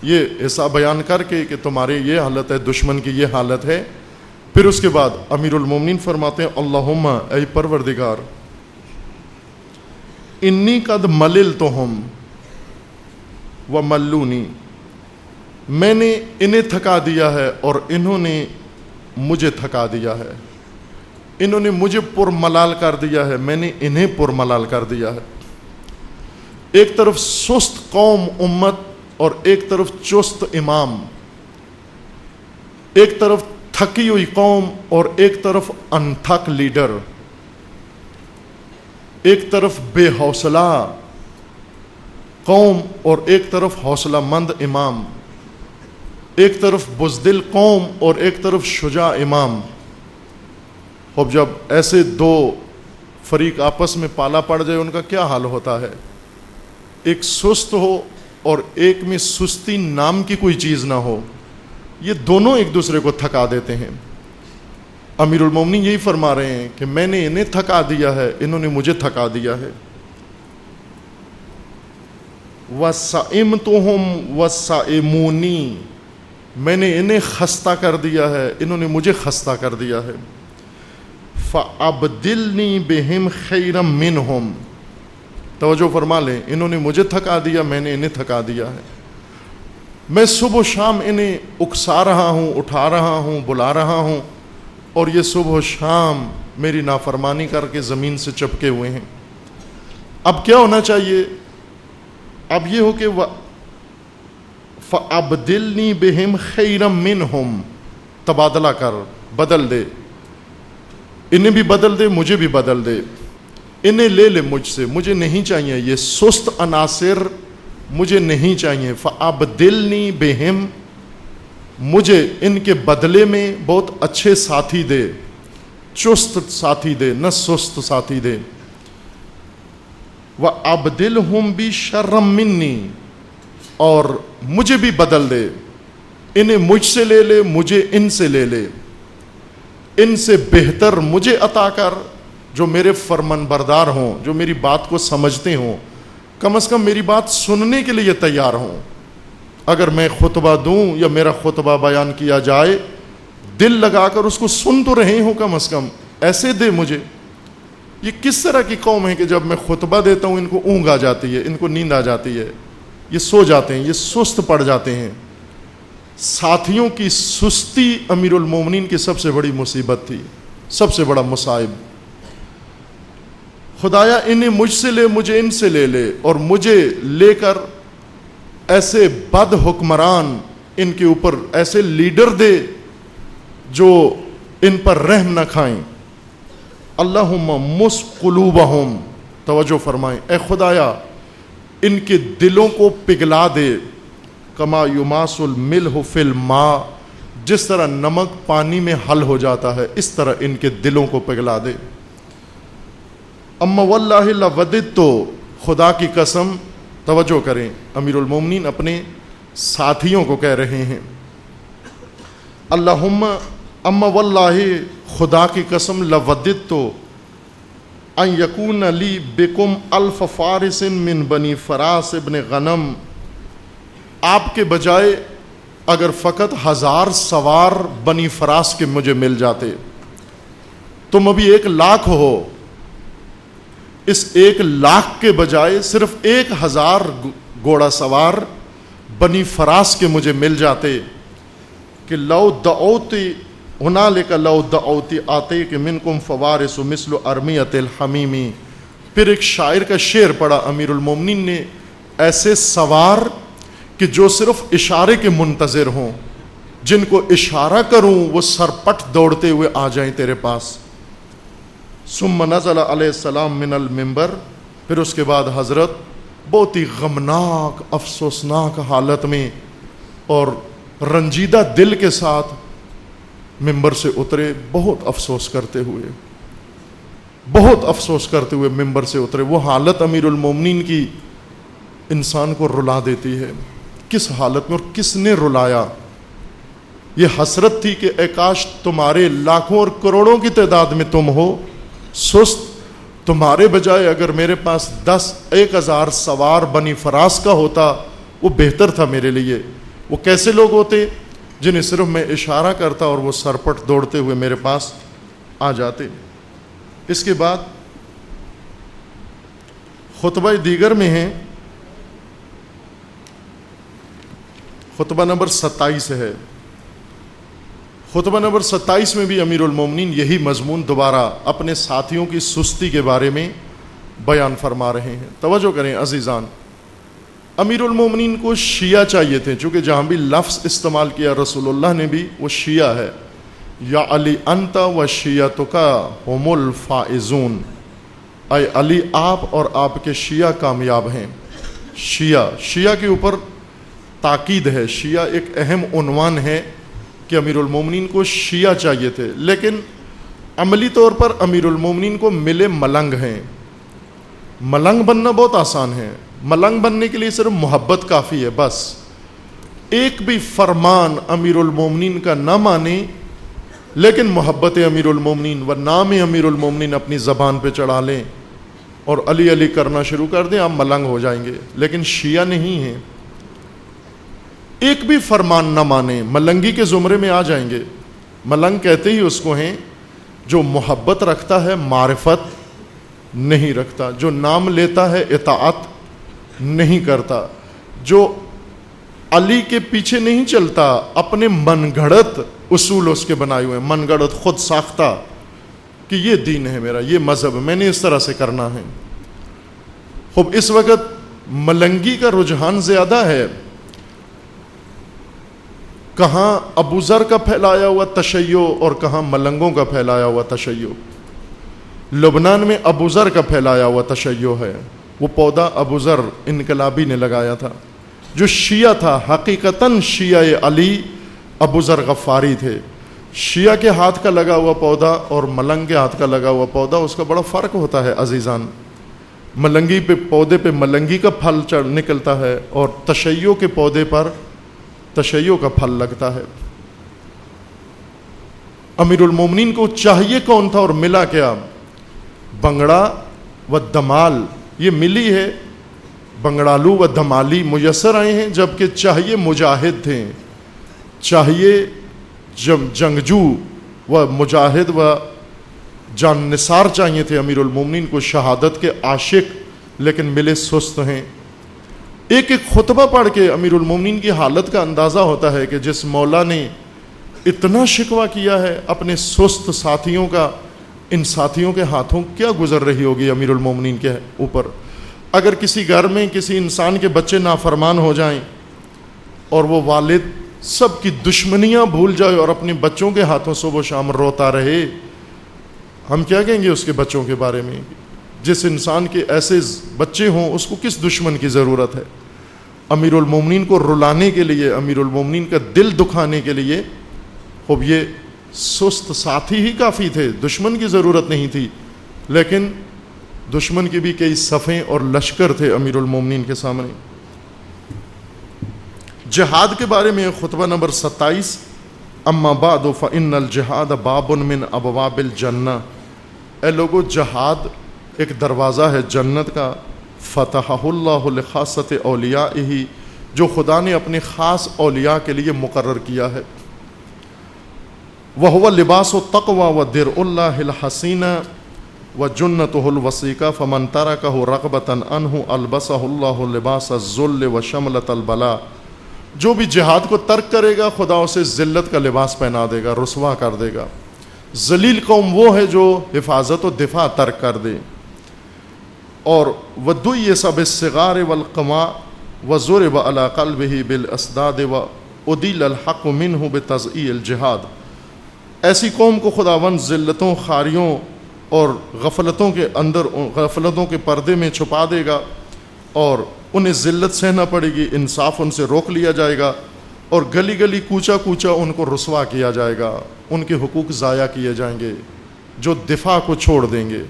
یہ ایسا بیان کر کے کہ تمہاری یہ حالت ہے، دشمن کی یہ حالت ہے. پھر اس کے بعد امیر المومنین فرماتے ہیں اللہم، اے پروردگار، انی قد مللتہم و ملونی، میں نے انہیں تھکا دیا ہے اور انہوں نے مجھے تھکا دیا ہے. انہوں نے مجھے پرملال کر دیا ہے، میں نے انہیں پرملال کر دیا ہے۔ ایک طرف سست قوم امت اور ایک طرف چست امام، ایک طرف تھکی ہوئی قوم اور ایک طرف انتھک لیڈر، ایک طرف بے حوصلہ قوم اور ایک طرف حوصلہ مند امام، ایک طرف بزدل قوم اور ایک طرف شجاع امام۔ اب جب ایسے دو فریق آپس میں پالا پڑ جائے ان کا کیا حال ہوتا ہے؟ ایک سست ہو اور ایک میں سستی نام کی کوئی چیز نہ ہو، یہ دونوں ایک دوسرے کو تھکا دیتے ہیں۔ امیر المومنین یہی فرما رہے ہیں کہ میں نے انہیں تھکا دیا ہے، انہوں نے مجھے تھکا دیا ہے۔ وَسَئِمْتُهُمْ وَسَئِمُونِي، میں نے انہیں خستہ کر دیا ہے، انہوں نے مجھے خستہ کر دیا ہے۔ فَأَبْدِلْنِي بِهِمْ خَيْرًا مِّنْهُمْ، توجہ فرما لیں، انہوں نے مجھے تھکا دیا، میں نے انہیں تھکا دیا ہے۔ میں صبح و شام انہیں اکسا رہا ہوں، اٹھا رہا ہوں، بلا رہا ہوں، اور یہ صبح و شام میری نافرمانی کر کے زمین سے چپکے ہوئے ہیں۔ اب کیا ہونا چاہیے؟ اب یہ ہو کہ فَأَبْدِلْنِي بِهِمْ خَيْرًا مِّنْهُمْ، تبادلہ کر، بدل دے، انہیں بھی بدل دے، مجھے بھی بدل دے، انہیں لے لے مجھ سے، مجھے نہیں چاہیے یہ سست عناصر، مجھے نہیں چاہیے۔ فَأَبْدِلْنِي بِهِمْ، مجھے ان کے بدلے میں بہت اچھے ساتھی دے، چست ساتھی دے، نہ سست ساتھی دے۔ وَأَبْدِلْهُمْ بِشَرًّا مِّنِّي، اور مجھے بھی بدل دے، انہیں مجھ سے لے لے، مجھے ان سے لے لے، ان سے بہتر مجھے عطا کر جو میرے فرمان بردار ہوں، جو میری بات کو سمجھتے ہوں، کم از کم میری بات سننے کے لیے تیار ہوں۔ اگر میں خطبہ دوں یا میرا خطبہ بیان کیا جائے، دل لگا کر اس کو سن تو رہے ہوں، کم از کم ایسے دے مجھے۔ یہ کس طرح کی قوم ہے کہ جب میں خطبہ دیتا ہوں ان کو اونگ آ جاتی ہے، ان کو نیند آ جاتی ہے، یہ سو جاتے ہیں، یہ سست پڑ جاتے ہیں۔ ساتھیوں کی سستی امیر المومنین کی سب سے بڑی مصیبت تھی، سب سے بڑا مصائب۔ خدایا انہیں مجھ سے لے، مجھے ان سے لے لے، اور مجھے لے کر ایسے بد حکمران ان کے اوپر، ایسے لیڈر دے جو ان پر رحم نہ کھائیں۔ اللہم مس قلوبہم، توجہ فرمائیں، اے خدایا ان کے دلوں کو پگھلا دے، کما یماس الملح فی الماء، جس طرح نمک پانی میں حل ہو جاتا ہے اس طرح ان کے دلوں کو پگھلا دے۔ اما واللہ لوددت، خدا کی قسم، توجہ کریں، امیر المومنین اپنے ساتھیوں کو کہہ رہے ہیں، اللہم اما واللہ، خدا کی قسم، لوددت ان یکون لی بکم الف فارس من بنی فراس ابن غنم، آپ کے بجائے اگر فقط 1000 سوار بنی فراس کے مجھے مل جاتے، تم ابھی 1,00,000 ہو، اس 1,00,000 کے بجائے صرف 1000 گھوڑا سوار بنی فراس کے مجھے مل جاتے، کہ لو دعوتی ہنالک لو دعوتی آتے کہ منکم فوارس مثل ارمیت الحمیمی۔ پھر ایک شاعر کا شعر پڑھا امیر المومنین نے، ایسے سوار کہ جو صرف اشارے کے منتظر ہوں، جن کو اشارہ کروں وہ سرپٹ دوڑتے ہوئے آ جائیں تیرے پاس۔ ثم نزل علیہ السلام من المنبر، پھر اس کے بعد حضرت بہت ہی غمناک، افسوسناک حالت میں اور رنجیدہ دل کے ساتھ منبر سے اترے، بہت افسوس کرتے ہوئے، بہت افسوس کرتے ہوئے منبر سے اترے۔ وہ حالت امیر المومنین کی انسان کو رلا دیتی ہے، کس حالت میں اور کس نے رلایا۔ یہ حسرت تھی کہ اے کاش تمہارے لاکھوں اور کروڑوں کی تعداد میں تم ہو، سست، تمہارے بجائے اگر میرے پاس 10,000 سوار بنی فراس کا ہوتا وہ بہتر تھا میرے لیے۔ وہ کیسے لوگ ہوتے؟ جنہیں صرف میں اشارہ کرتا اور وہ سرپٹ دوڑتے ہوئے میرے پاس آ جاتے۔ اس کے بعد خطبہ دیگر میں ہیں، خطبہ نمبر 27 ہے، خطبہ نمبر 27 میں بھی امیر المومنین یہی مضمون دوبارہ اپنے ساتھیوں کی سستی کے بارے میں بیان فرما رہے ہیں. توجہ کریں عزیزان، امیر المومنین کو شیعہ چاہیے تھے، چونکہ جہاں بھی لفظ استعمال کیا رسول اللہ نے بھی وہ شیعہ ہے. یا علی انت و شیعتک ہم الفائزون، اے علی آپ اور آپ کے شیعہ کامیاب ہیں. شیعہ کے اوپر تاکید ہے، شیعہ ایک اہم عنوان ہے کہ امیر المومنین کو شیعہ چاہیے تھے، لیکن عملی طور پر امیر المومنین کو ملے ملنگ ہیں. ملنگ بننا بہت آسان ہے، ملنگ بننے کے لیے صرف محبت کافی ہے. بس ایک بھی فرمان امیر المومنین کا نہ مانے لیکن محبت امیر المومنین و نام امیر المومنین اپنی زبان پہ چڑھا لیں اور علی علی کرنا شروع کر دیں، آپ ملنگ ہو جائیں گے. لیکن شیعہ نہیں ہیں، ایک بھی فرمان نہ مانے ملنگی کے زمرے میں آ جائیں گے. ملنگ کہتے ہی اس کو ہیں جو محبت رکھتا ہے معرفت نہیں رکھتا، جو نام لیتا ہے اطاعت نہیں کرتا، جو علی کے پیچھے نہیں چلتا، اپنے من گھڑت اصول اس کے بنائے ہوئے ہیں، من گھڑت خود ساختہ کہ یہ دین ہے میرا، یہ مذہب ہے، میں نے اس طرح سے کرنا ہے. خوب اس وقت ملنگی کا رجحان زیادہ ہے. کہاں ابو ذر کا پھیلایا ہوا تشیع اور کہاں ملنگوں کا پھیلایا ہوا تشیع. لبنان میں ابو ذر کا پھیلایا ہوا تشیع ہے، وہ پودا ابو ذر انقلابی نے لگایا تھا. جو شیعہ تھا حقیقتاً شیعہ علی ابو ذر غفاری تھے. شیعہ کے ہاتھ کا لگا ہوا پودا اور ملنگ کے ہاتھ کا لگا ہوا پودا، اس کا بڑا فرق ہوتا ہے عزیزان. ملنگی پہ پودے پہ ملنگی کا پھل نکلتا ہے اور تشیع کے پودے پر تشیع کا پھل لگتا ہے. امیر المومنین کو چاہیے کون تھا اور ملا کیا؟ بنگڑا و دمال، یہ ملی ہے. بنگڑالو و دمالی میسر آئے ہیں، جبکہ چاہیے مجاہد تھے، چاہیے جنگجو و مجاہد و جان نثار چاہیے تھے امیر المومنین کو، شہادت کے عاشق، لیکن ملے سست ہیں. ایک ایک خطبہ پڑھ کے امیر المومنین کی حالت کا اندازہ ہوتا ہے کہ جس مولا نے اتنا شکوہ کیا ہے اپنے سست ساتھیوں کا، ان ساتھیوں کے ہاتھوں کیا گزر رہی ہوگی امیر المومنین کے اوپر. اگر کسی گھر میں کسی انسان کے بچے نافرمان ہو جائیں اور وہ والد سب کی دشمنیاں بھول جائے اور اپنے بچوں کے ہاتھوں صبح و شام روتا رہے، ہم کیا کہیں گے اس کے بچوں کے بارے میں؟ جس انسان کے ایسے بچے ہوں اس کو کس دشمن کی ضرورت ہے؟ امیر المومنین کو رلانے کے لیے، امیر المومنین کا دل دکھانے کے لیے خوب یہ سست ساتھی ہی کافی تھے، دشمن کی ضرورت نہیں تھی. لیکن دشمن کے بھی کئی صفیں اور لشکر تھے امیر المومنین کے سامنے. جہاد کے بارے میں خطبہ نمبر 27، اما بعد فإن الجہاد باب من ابواب الجنہ. اے لوگو، جہاد ایک دروازہ ہے جنت کا. فتحہ اللہ لخاصۃ اولیائہ، جو خدا نے اپنے خاص اولیاء کے لیے مقرر کیا ہے. وہو لباس التقوی ودرع اللہ الحسین وجنتہ الوثیقہ فمن ترکہ رغبۃ عنہ البسہ اللہ لباس الذل وشملۃ البلاء. جو بھی جہاد کو ترک کرے گا خدا اسے ذلت کا لباس پہنا دے گا، رسوا کر دے گا. ذلیل قوم وہ ہے جو حفاظت و دفاع ترک کر دے. اور وَدُّيِّسَ بِالصِّغَارِ وَالْقَمَاءِ وَضُرِبَ عَلَىٰ قَلْبِهِ بِالْأَسْدَادِ وَأُدِلَ الْحَقُّ مِنْهُ بِتَضْئِيعِ الْجِهَادِ. ایسی قوم کو خداوند ذلتوں، خاریوں اور غفلتوں کے اندر، غفلتوں کے پردے میں چھپا دے گا اور انہیں ذلت سہنا پڑے گی، انصاف ان سے روک لیا جائے گا اور گلی گلی کوچا کوچا ان کو رسوا کیا جائے گا، ان کے حقوق ضائع کیے جائیں گے جو دفاع کو چھوڑ دیں گے.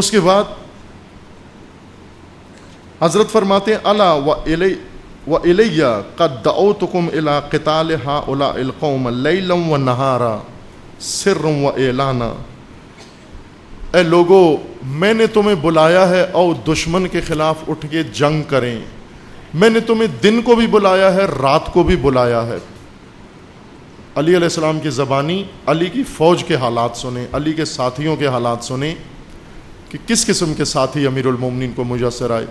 اس کے بعد حضرت فرماتے ہیں الا وإلی قد دعوتکم الی قتال هؤلاء القوم لیلا ونہارا سرا واعلانا. اے لوگو، میں نے تمہیں بلایا ہے او دشمن کے خلاف اٹھ کے جنگ کریں. میں نے تمہیں دن کو بھی بلایا ہے، رات کو بھی بلایا ہے. علی علیہ السلام کی زبانی علی کی فوج کے حالات سنیں، علی کے ساتھیوں کے حالات سنیں کہ کس قسم کے ساتھی امیر المومنین کو میسر آئے.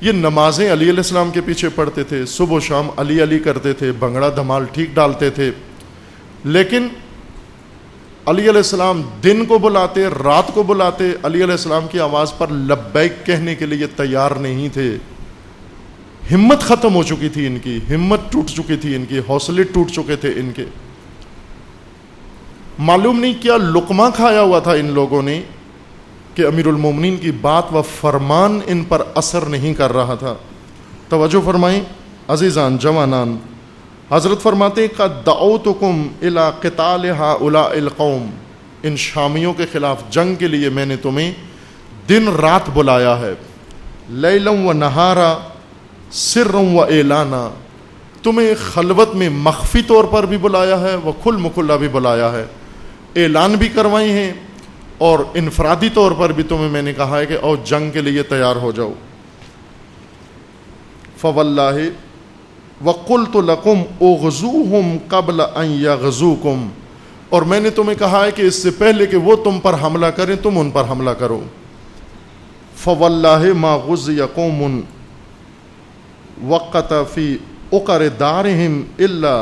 یہ نمازیں علی علیہ السلام کے پیچھے پڑھتے تھے، صبح و شام علی علی کرتے تھے، بنگڑا دھمال ٹھیک ڈالتے تھے. لیکن علی علیہ السلام دن کو بلاتے رات کو بلاتے، علی علیہ السلام کی آواز پر لبیک کہنے کے لیے تیار نہیں تھے. ہمت ختم ہو چکی تھی ان کی، ہمت ٹوٹ چکی تھی ان کی، حوصلے ٹوٹ چکے تھے ان کے. معلوم نہیں کیا لقمہ کھایا ہوا تھا ان لوگوں نے کہ امیر المومنین کی بات و فرمان ان پر اثر نہیں کر رہا تھا. توجہ فرمائیں عزیزان جوانان. حضرت فرماتے ہیں قد دعوتکم الی قتال ہؤلاء القوم، ان شامیوں کے خلاف جنگ کے لیے میں نے تمہیں دن رات بلایا ہے. لیلا و نہارا سرا و اعلانا، تمہیں خلوت میں مخفی طور پر بھی بلایا ہے، وہ کھل مکھلا بھی بلایا ہے، اعلان بھی کروائی ہیں، اور انفرادی طور پر بھی تمہیں میں نے کہا ہے کہ او جنگ کے لیے تیار ہو جاؤ. فواللہ وقلت لکم اغزوہم قبل ان یغزوکم، اور میں نے تمہیں کہا ہے کہ اس سے پہلے کہ وہ تم پر حملہ کریں تم ان پر حملہ کرو. فواللہ ما غزی قوم وقت فی اقر دارہم الا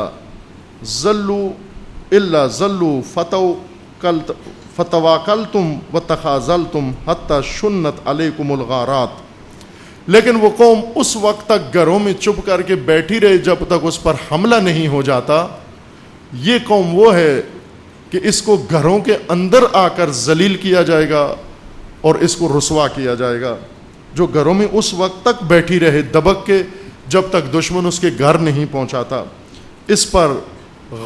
ظلوا فتواکلتم وتخاذلتم حتی شنت علیکم الغارات. لیکن وہ قوم اس وقت تک گھروں میں چپ کر کے بیٹھی رہی جب تک اس پر حملہ نہیں ہو جاتا. یہ قوم وہ ہے کہ اس کو گھروں کے اندر آ کر ذلیل کیا جائے گا اور اس کو رسوا کیا جائے گا، جو گھروں میں اس وقت تک بیٹھی رہے دبک کے جب تک دشمن اس کے گھر نہیں پہنچاتا. اس پر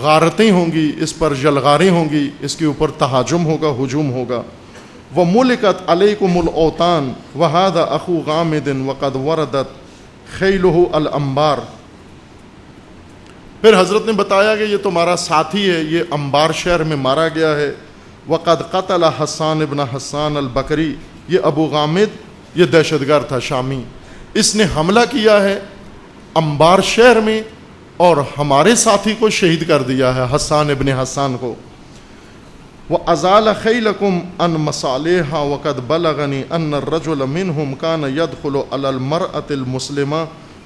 غارتیں ہوں گی، اس پر یلغاریں ہوں گی، اس کے اوپر تہاجم ہوگا، ہجوم ہوگا. وَمُلِكَتْ عَلَيْكُمُ الْأَوْطَانُ وَهَذَا أَخُو غَامِدٍ وَقَدْ وَرَدَتْ خَيْلُهُ الْأَنْبَارِ. پھر حضرت نے بتایا کہ یہ تمہارا ساتھی ہے، یہ انبار شہر میں مارا گیا ہے. وَقَدْ قَتَلَ حسان ابن حسان البکری، یہ ابو غامد یہ دہشت گرد تھا شامی، اس نے حملہ کیا ہے انبار شہر میں اور ہمارے ساتھی کو شہید کر دیا ہے، حسان ابن حسان کو. وَأَزَالَ خَيْلَكُمْ عَنْ مَصَالِحَا وَقَدْ بَلَغَنِي أَنَّ الرَّجُلَ مِنْهُمْ كَانَ يَدْخُلُ عَلَى الْمَرْأَةِ الْمُسْلِمَةِ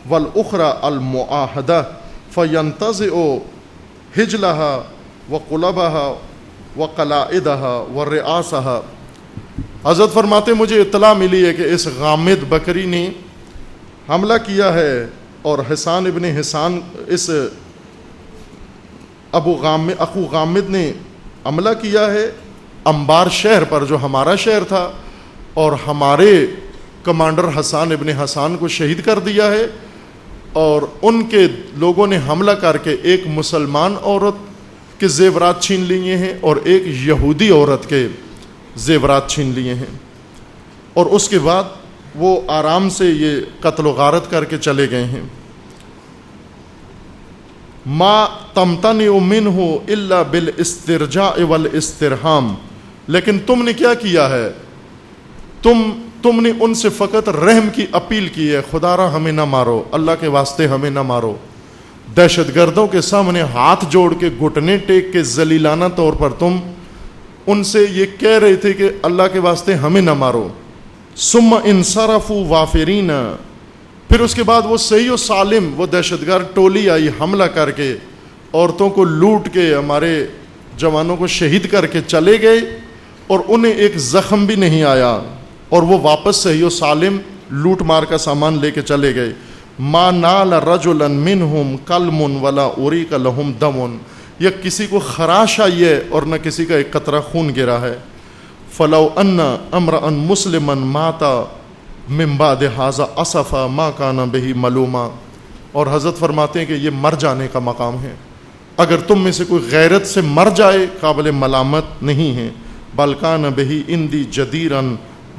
وَالْأُخْرَى الْمُعَاهَدَةِ فَيَنْتَزِعُ حِجْلَهَا وَقُلَبَهَا وَقَلَائِدَهَا وَرِعَاسَهَا. حضرت فرماتے مجھے اطلاع ملی ہے کہ اس غامد بکری نے حملہ کیا ہے اور حسان ابن حسان اس اخو غامد نے حملہ کیا ہے انبار شہر پر جو ہمارا شہر تھا، اور ہمارے کمانڈر حسان ابن حسان کو شہید کر دیا ہے. اور ان کے لوگوں نے حملہ کر کے ایک مسلمان عورت کے زیورات چھین لیے ہیں اور ایک یہودی عورت کے زیورات چھین لیے ہیں، اور اس کے بعد وہ آرام سے یہ قتل و غارت کر کے چلے گئے ہیں. ما تمتنع منہ الا بالاسترجاع والاسترحام، لیکن تم نے کیا کیا ہے، تم نے ان سے فقط رحم کی اپیل کی ہے. خدا را ہمیں نہ مارو، اللہ کے واسطے ہمیں نہ مارو. دہشت گردوں کے سامنے ہاتھ جوڑ کے گھٹنے ٹیک کے ذلیلانہ طور پر تم ان سے یہ کہہ رہے تھے کہ اللہ کے واسطے ہمیں نہ مارو. ثم انصرفوا وافرین، پھر اس کے بعد وہ صحیح و سالم وہ دہشت گرد ٹولی آئی حملہ کر کے عورتوں کو لوٹ کے ہمارے جوانوں کو شہید کر کے چلے گئے، اور انہیں ایک زخم بھی نہیں آیا، اور وہ واپس صحیح و سالم لوٹ مار کا سامان لے کے چلے گئے. ما نال رجلا منہم کلم ولا اریک لہم دم، یا کسی کو خراش آئی ہے اور نہ کسی کا ایک قطرہ خون گرا ہے. فلو ان امرا مسلما مات من بعد ھذا اسفا ما کان بہ ملوما. اور حضرت فرماتے ہیں کہ یہ مر جانے کا مقام ہے، اگر تم میں سے کوئی غیرت سے مر جائے قابل ملامت نہیں ہے. بل کان بہ اندی جدیرا،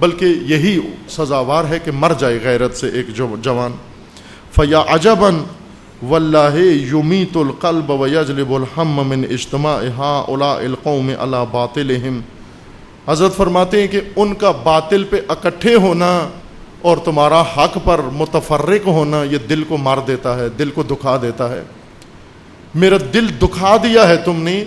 بلکہ یہی سزاوار ہے کہ مر جائے غیرت سے ایک جوان. فیا عجبا واللہ یمیت القلب ویجلب الہم من اجتماع ہؤلاء القوم علی باطلہم. حضرت فرماتے ہیں کہ ان کا باطل پہ اکٹھے ہونا اور تمہارا حق پر متفرق ہونا یہ دل کو مار دیتا ہے، دل کو دکھا دیتا ہے. میرا دل دکھا دیا ہے تم نے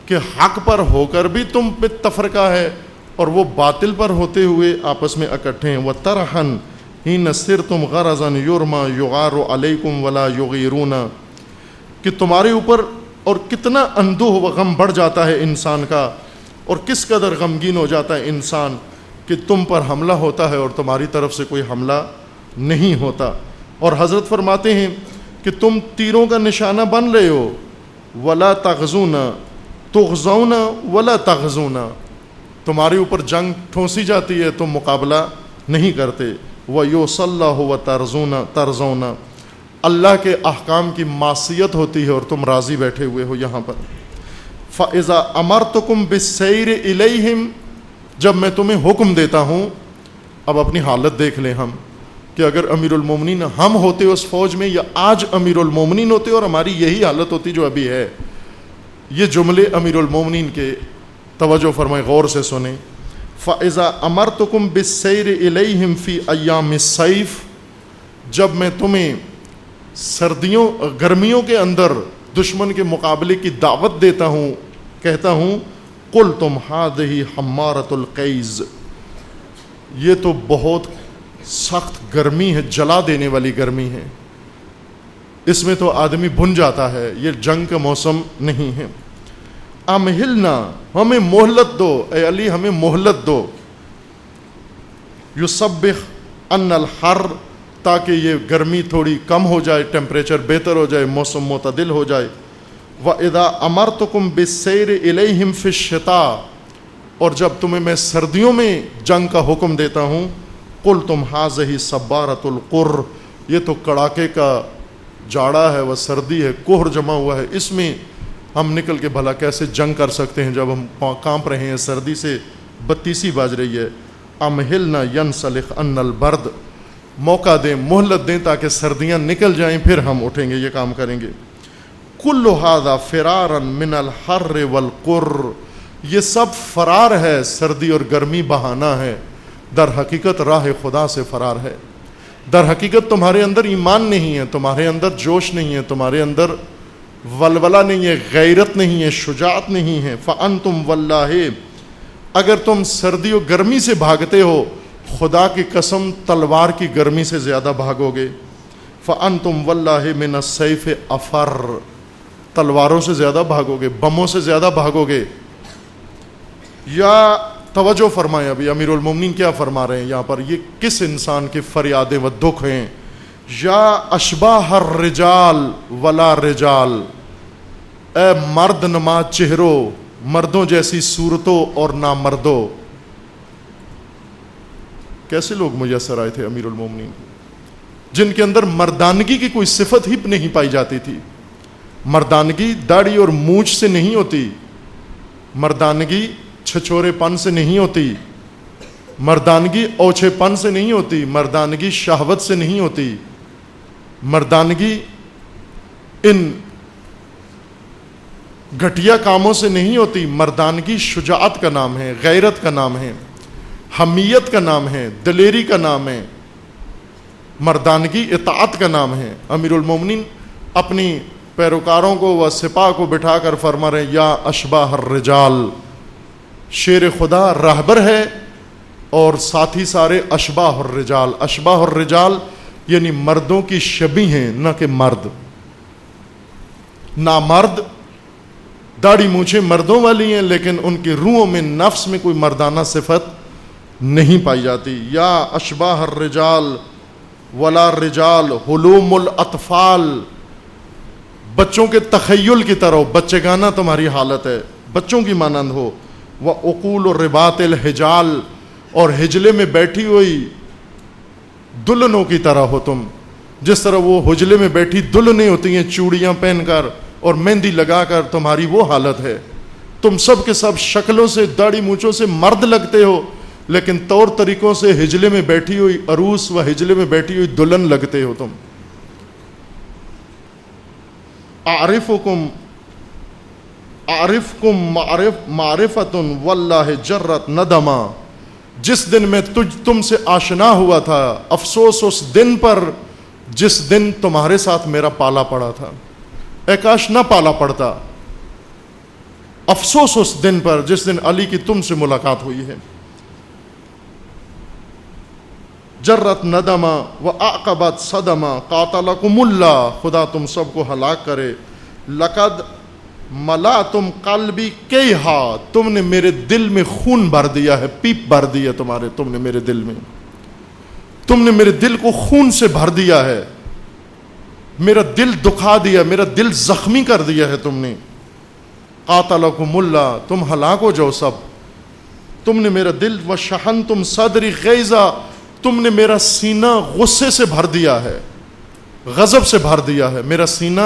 کہ حق پر ہو کر بھی تم پہ تفرقہ ہے اور وہ باطل پر ہوتے ہوئے آپس میں اکٹھے ہیں. وَتَرَحًا حِينَ سِرْتُمْ غَرَضًا يُرْمَى يُغَارُ عَلَيْكُمْ وَلَا يُغِيرُونَ، کہ تمہارے اوپر اور کتنا اندوہ و غم بڑھ جاتا ہے انسان کا، اور کس قدر غمگین ہو جاتا ہے انسان کہ تم پر حملہ ہوتا ہے اور تمہاری طرف سے کوئی حملہ نہیں ہوتا۔ اور حضرت فرماتے ہیں کہ تم تیروں کا نشانہ بن رہے ہو، ولا تغزون تغزون ولا تغزون، تمہارے اوپر جنگ ٹھونسی جاتی ہے، تم مقابلہ نہیں کرتے۔ وَيُصَلَّهُ وَتَرْزُونَ، اللہ کے احکام کی معصیت ہوتی ہے اور تم راضی بیٹھے ہوئے ہو یہاں پر۔ فَإِذَا أَمَرْتُكُمْ بِالسَّيْرِ إِلَيْهِمْ، جب میں تمہیں حکم دیتا ہوں، اب اپنی حالت دیکھ لیں ہم کہ اگر امیر المومنین ہم ہوتے اس فوج میں، یا آج امیر المومنین ہوتے اور ہماری یہی حالت ہوتی جو ابھی ہے۔ یہ جملے امیر المومنین کے، توجہ فرمائیں، غور سے سنیں۔ فَإِذَا أَمَرْتُكُمْ بِالسَّيْرِ إِلَيْهِمْ فِي أَيَّامِ الصَّيْفِ، جب میں تمہیں سردیوں گرمیوں کے اندر دشمن کے مقابلے کی دعوت دیتا ہوں، کہتا ہوں قُلْتُمْ هَٰذِهِ حَمَّارَةُ الْقَيْزِ، یہ تو بہت سخت گرمی ہے، جلا دینے والی گرمی ہے، اس میں تو آدمی بھن جاتا ہے، یہ جنگ کا موسم نہیں ہے۔ امہلنا، ہمیں مہلت دو، اے علی ہمیں مہلت دو، یصبح ان الحر، تاکہ یہ گرمی تھوڑی کم ہو جائے، ٹیمپریچر بہتر ہو جائے، موسم معتدل ہو جائے۔ وَإِذَا أَمَرْتُكُمْ بِالسَّيْرِ إِلَيْهِمْ فِي الشِّتَاءِ، اور جب تمہیں میں سردیوں میں جنگ کا حکم دیتا ہوں، قُلْتُمْ هَٰذِهِ صَبَّارَةُ الْقُرِّ، یہ تو کڑاکے کا جاڑا ہے، وہ سردی ہے، کوہر جمع ہوا ہے، اس میں ہم نکل کے بھلا کیسے جنگ کر سکتے ہیں جب ہم کانپ رہے ہیں، سردی سے 32 بج رہی ہے۔ امہلنا ینسلخ ان البرد، موقع دیں، مہلت دیں تاکہ سردیاں نکل جائیں، پھر ہم اٹھیں گے، یہ کام کریں گے۔ کل ھذا فرارا من الحر والقر، یہ سب فرار ہے، سردی اور گرمی بہانہ ہے، در حقیقت راہ خدا سے فرار ہے۔ در حقیقت تمہارے اندر ایمان نہیں ہے، تمہارے اندر جوش نہیں ہے، تمہارے اندر ولولہ نہیں ہے، غیرت نہیں ہے، شجاعت نہیں ہے۔ فَأَنْتُمْ وَاللَّهِ، اگر تم سردی و گرمی سے بھاگتے ہو، خدا کی قسم تلوار کی گرمی سے زیادہ بھاگو گے۔ فَأَنْتُمْ وَاللَّهِ مِنَ السَّيْفِ أَفَرَّ، تلواروں سے زیادہ بھاگو گے، بموں سے زیادہ بھاگو گے۔ یا توجہ فرمائیں، ابھی امیر المومنین کیا فرما رہے ہیں یہاں پر، یہ کس انسان کے فریادیں و دکھ ہیں۔ یا اشباہ الرجال ولا رجال، اے مرد نماز چہروں، مردوں جیسی صورتوں اور نامردوں۔ کیسے لوگ میسر آئے تھے امیر المومنین، جن کے اندر مردانگی کی کوئی صفت ہی نہیں پائی جاتی تھی۔ مردانگی داڑھی اور مونچھ سے نہیں ہوتی، مردانگی چھچورے پن سے نہیں ہوتی، مردانگی اوچھے پن سے نہیں ہوتی، مردانگی شہوت سے نہیں ہوتی، مردانگی ان گھٹیا کاموں سے نہیں ہوتی۔ مردانگی شجاعت کا نام ہے، غیرت کا نام ہے، حمیت کا نام ہے، دلیری کا نام ہے، مردانگی اطاعت کا نام ہے۔ امیر المومنین اپنی پیروکاروں کو و سپاہ کو بٹھا کر فرما رہے ہیں، یا اشباہ الرجال، شیر خدا راہبر ہے اور ساتھی سارے اشباہ الرجال۔ اشباہ الرجال یعنی مردوں کی شبیہ ہیں، نہ کہ مرد۔ نامرد داڑھی مونچھیں مردوں والی ہیں، لیکن ان کی روحوں میں، نفس میں کوئی مردانہ صفت نہیں پائی جاتی۔ یا اشباہ الرجال ولا رجال حلوم الاطفال، بچوں کے تخیل کی طرح ہو، بچگانہ تمہاری حالت ہے، بچوں کی مانند ہو۔ وعقول الرباط الحجال، اور ہجلے میں بیٹھی ہوئی دلہنوں کی طرح ہو تم، جس طرح وہ ہجلے میں بیٹھی دلہنیں ہوتی ہیں چوڑیاں پہن کر اور مہندی لگا کر، تمہاری وہ حالت ہے۔ تم سب کے سب شکلوں سے، داڑھی مونچھوں سے مرد لگتے ہو، لیکن طور طریقوں سے ہجلے میں بیٹھی ہوئی عروس و ہجلے میں بیٹھی ہوئی دلہن لگتے ہو تم۔ اعرفکم معرفۃ واللہ جرت ندما، جس دن میں تم سے آشنا ہوا تھا، افسوس اس دن پر جس دن تمہارے ساتھ میرا پالا پڑا تھا۔ اے کاش نہ پالا پڑتا، افسوس اس دن پر جس دن علی کی تم سے ملاقات ہوئی ہے۔ جرت ندما وعقبت صدما قاتلکم اللہ، خدا تم سب کو ہلاک کرے۔ لقد ملا تم قلبی کیہا، تم نے میرے دل میں خون بھر دیا ہے، پیپ بھر دی ہے تم نے میرے دل میں، تم نے میرے دل کو خون سے بھر دیا ہے، میرا دل دکھا دیا، میرا دل زخمی کر دیا ہے تم نے۔ قاتلکم اللہ، تم ہلاک ہو جاؤ سب، تم نے میرا دل، وشحنتم صدری غیظا، تم نے میرا سینہ غصے سے بھر دیا ہے، غضب سے بھر دیا ہے، میرا سینہ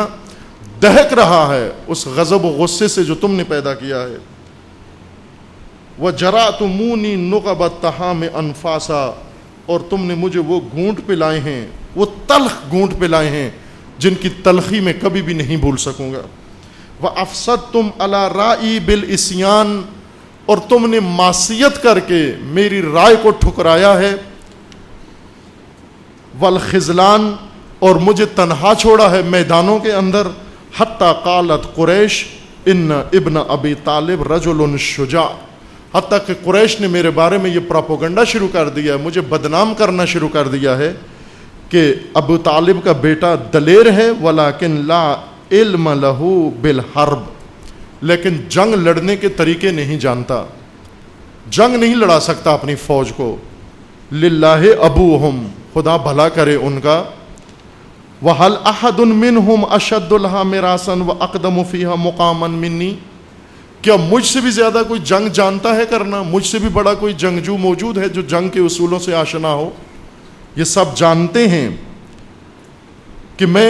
دہک رہا ہے اس غضب و غصے سے جو تم نے پیدا کیا ہے۔ وجرأتمونی نقب الطعام انفاسا، اور تم نے مجھے وہ گھونٹ پلائے ہیں، وہ تلخ گھونٹ پلائے ہیں جن کی تلخی میں کبھی بھی نہیں بھول سکوں گا۔ وَأَفْسَدْتُمْ عَلَى رَائِي بِالْإِسْيَانِ، اور تم نے معصیت کر کے میری رائے کو ٹھکرایا ہے، والخذلان، اور مجھے تنہا چھوڑا ہے میدانوں کے اندر، حتیٰ قالت قریش ان ابن ابی طالب رجل شجاع، حتیٰ کہ قریش نے میرے بارے میں یہ پروپیگنڈا شروع کر دیا ہے، مجھے بدنام کرنا شروع کر دیا ہے کہ ابو طالب کا بیٹا دلیر ہے، ولیکن لا علم لہو بالحرب، لیکن جنگ لڑنے کے طریقے نہیں جانتا، جنگ نہیں لڑا سکتا اپنی فوج کو۔ للہ ابوہم، خدا بھلا کرے ان کا۔ وَهَلْ أَحَدٌ مِّنْهُمْ أَشَدُّ لَهَا مِرَاسًا وَأَقْدَمُ فِيهَا مُقَامًا مِّنِّي، کیا مجھ سے بھی زیادہ کوئی جنگ جانتا ہے کرنا؟ مجھ سے بھی بڑا کوئی جنگجو موجود ہے جو جنگ کے اصولوں سے آشنا ہو؟ یہ سب جانتے ہیں کہ میں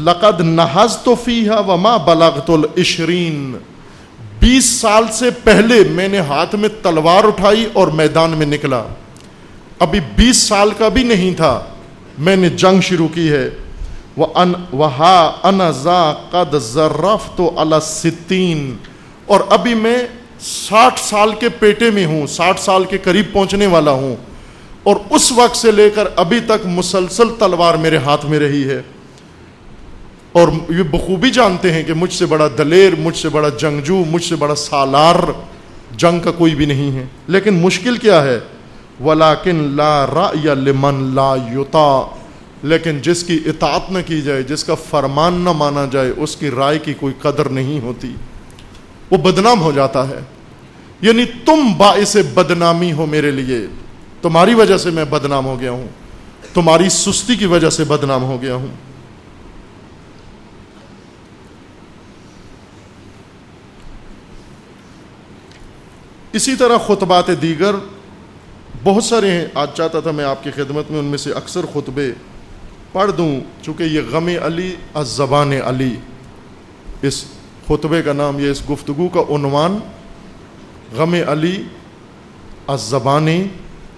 لقد نہزت فیہا وما بلغت العشرین، 20 سال سے پہلے میں نے ہاتھ میں تلوار اٹھائی اور میدان میں نکلا، ابھی 20 سال کا بھی نہیں تھا میں نے جنگ شروع کی ہے۔ وَهَا أَنَا ذَا قَدْ زَرَّفْتُ عَلَى السِّتِّينَ، اور ابھی میں 60 سال کے پیٹے میں ہوں، 60 سال کے قریب پہنچنے والا ہوں، اور اس وقت سے لے کر ابھی تک مسلسل تلوار میرے ہاتھ میں رہی ہے، اور یہ بخوبی جانتے ہیں کہ مجھ سے بڑا دلیر، مجھ سے بڑا جنگجو، مجھ سے بڑا سالار جنگ کا کوئی بھی نہیں ہے۔ لیکن مشکل کیا ہے؟ وَلَكِنْ لَا رَأْيَ لِمَنْ لَا يُطَاعُ، لیکن جس کی اطاعت نہ کی جائے، جس کا فرمان نہ مانا جائے، اس کی رائے کی کوئی قدر نہیں ہوتی، وہ بدنام ہو جاتا ہے۔ یعنی تم باعث بدنامی ہو میرے لیے، تمہاری وجہ سے میں بدنام ہو گیا ہوں، تمہاری سستی کی وجہ سے بدنام ہو گیا ہوں۔ اسی طرح خطبات دیگر بہت سارے ہیں، آج چاہتا تھا میں آپ کی خدمت میں ان میں سے اکثر خطبے پڑھ دوں، چونکہ یہ غم علی الزبان علی، اس خطبے کا نام، یہ اس گفتگو کا عنوان غم علی الزبان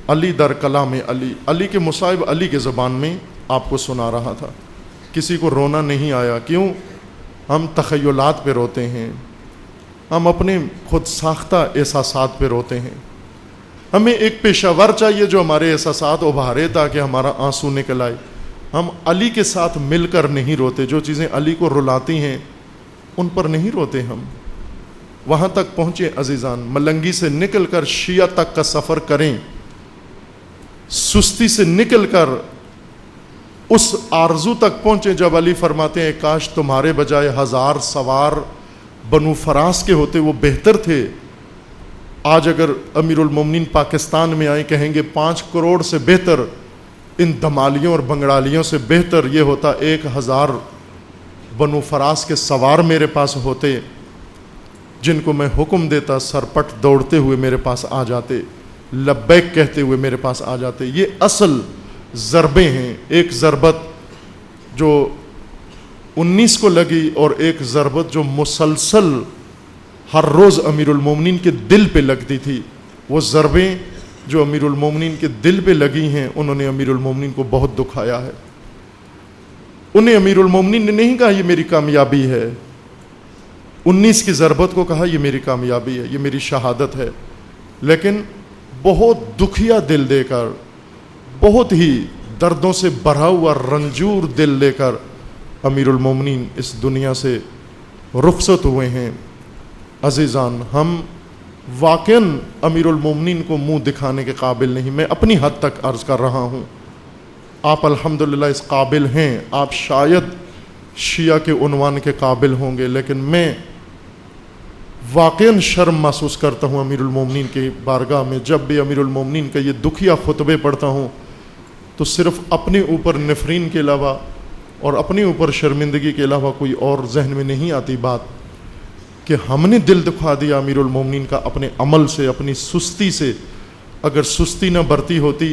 علی در کلام علی، علی کے مصائب علی کے زبان میں آپ کو سنا رہا تھا۔ کسی کو رونا نہیں آیا، کیوں؟ ہم تخیلات پہ روتے ہیں، ہم اپنے خود ساختہ احساسات پہ روتے ہیں۔ ہمیں ایک پیشہ ور چاہیے جو ہمارے احساسات ابھارے تاکہ ہمارا آنسو نکل آئے۔ ہم علی کے ساتھ مل کر نہیں روتے، جو چیزیں علی کو رلاتی ہیں ان پر نہیں روتے ہم۔ وہاں تک پہنچے عزیزان، ملنگی سے نکل کر شیعہ تک کا سفر کریں، سستی سے نکل کر اس آرزو تک پہنچے جب علی فرماتے ہیں کاش تمہارے بجائے 1000 سوار بنو فراس کے ہوتے، وہ بہتر تھے۔ آج اگر امیر المومنین پاکستان میں آئیں، کہیں گے 5 کروڑ سے بہتر، ان دمالیوں اور بنگڑالیوں سے بہتر یہ ہوتا 1000 بنو فراس کے سوار میرے پاس ہوتے، جن کو میں حکم دیتا سرپٹ دوڑتے ہوئے میرے پاس آ جاتے، لبیک کہتے ہوئے میرے پاس آ جاتے۔ یہ اصل ضربیں ہیں، ایک ضربت جو 19 کو لگی اور ایک ضربت جو مسلسل ہر روز امیر المومنین کے دل پہ لگتی تھی۔ وہ ضربیں جو امیر المومنین کے دل پہ لگی ہیں، انہوں نے امیر المومنین کو بہت دکھایا ہے۔ انہیں امیر المومنین نے نہیں کہا یہ میری کامیابی ہے، 19 کی ضربت کو کہا یہ میری کامیابی ہے، یہ میری شہادت ہے، لیکن بہت دکھیا دل دے کر، بہت ہی دردوں سے بھرا ہوا رنجور دل لے کر امیر المومنین اس دنیا سے رخصت ہوئے ہیں۔ عزیزان، ہم واقعاً امیر المومنین کو منہ دکھانے کے قابل نہیں، میں اپنی حد تک عرض کر رہا ہوں، آپ الحمدللہ اس قابل ہیں، آپ شاید شیعہ کے عنوان کے قابل ہوں گے، لیکن میں واقعاً شرم محسوس کرتا ہوں امیر المومنین کی بارگاہ میں. جب بھی امیر المومنین کا یہ دکھیا خطبے پڑھتا ہوں تو صرف اپنے اوپر نفرین کے علاوہ اور اپنے اوپر شرمندگی کے علاوہ کوئی اور ذہن میں نہیں آتی بات کہ ہم نے دل دکھا دیا امیر المومنین کا اپنے عمل سے، اپنی سستی سے. اگر سستی نہ برتی ہوتی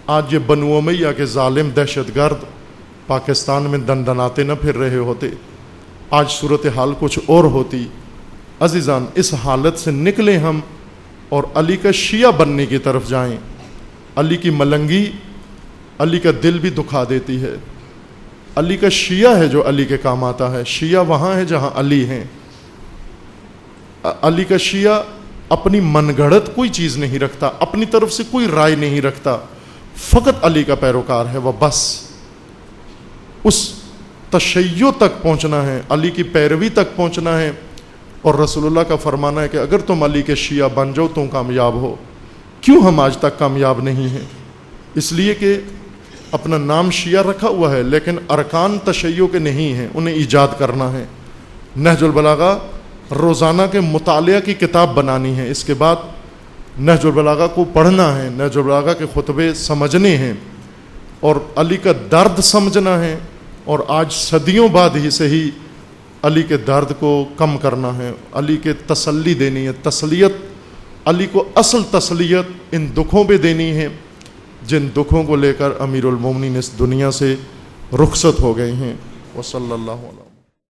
آج یہ بنو امیہ کے ظالم دہشت گرد پاکستان میں دندناتے نہ پھر رہے ہوتے، آج صورتحال کچھ اور ہوتی. عزیزان، اس حالت سے نکلیں ہم اور علی کا شیعہ بننے کی طرف جائیں. علی کی ملنگی علی کا دل بھی دکھا دیتی ہے. علی کا شیعہ ہے جو علی کے کام آتا ہے. شیعہ وہاں ہے جہاں علی ہیں. علی کا شیعہ اپنی من گھڑت کوئی چیز نہیں رکھتا، اپنی طرف سے کوئی رائے نہیں رکھتا، فقط علی کا پیروکار ہے وہ. بس اس تشیع تک پہنچنا ہے، علی کی پیروی تک پہنچنا ہے. اور رسول اللہ کا فرمانا ہے کہ اگر تم علی کے شیعہ بن جاؤ تم کامیاب ہو. کیوں ہم آج تک کامیاب نہیں ہیں؟ اس لیے کہ اپنا نام شیعہ رکھا ہوا ہے لیکن ارکان تشیع کے نہیں ہیں، انہیں ایجاد کرنا ہے. نہج البلاغہ روزانہ کے مطالعہ کی کتاب بنانی ہے. اس کے بعد نہج البلاغہ کو پڑھنا ہے، نہج البلاغہ کے خطبے سمجھنے ہیں اور علی کا درد سمجھنا ہے. اور آج صدیوں بعد ہی سے ہی علی کے درد کو کم کرنا ہے، علی کے تسلی دینی ہے. تسلیت، علی کو اصل تسلیت ان دکھوں پہ دینی ہے جن دکھوں کو لے کر امیر المومنین اس دنیا سے رخصت ہو گئے ہیں. وصلی اللہ علیہ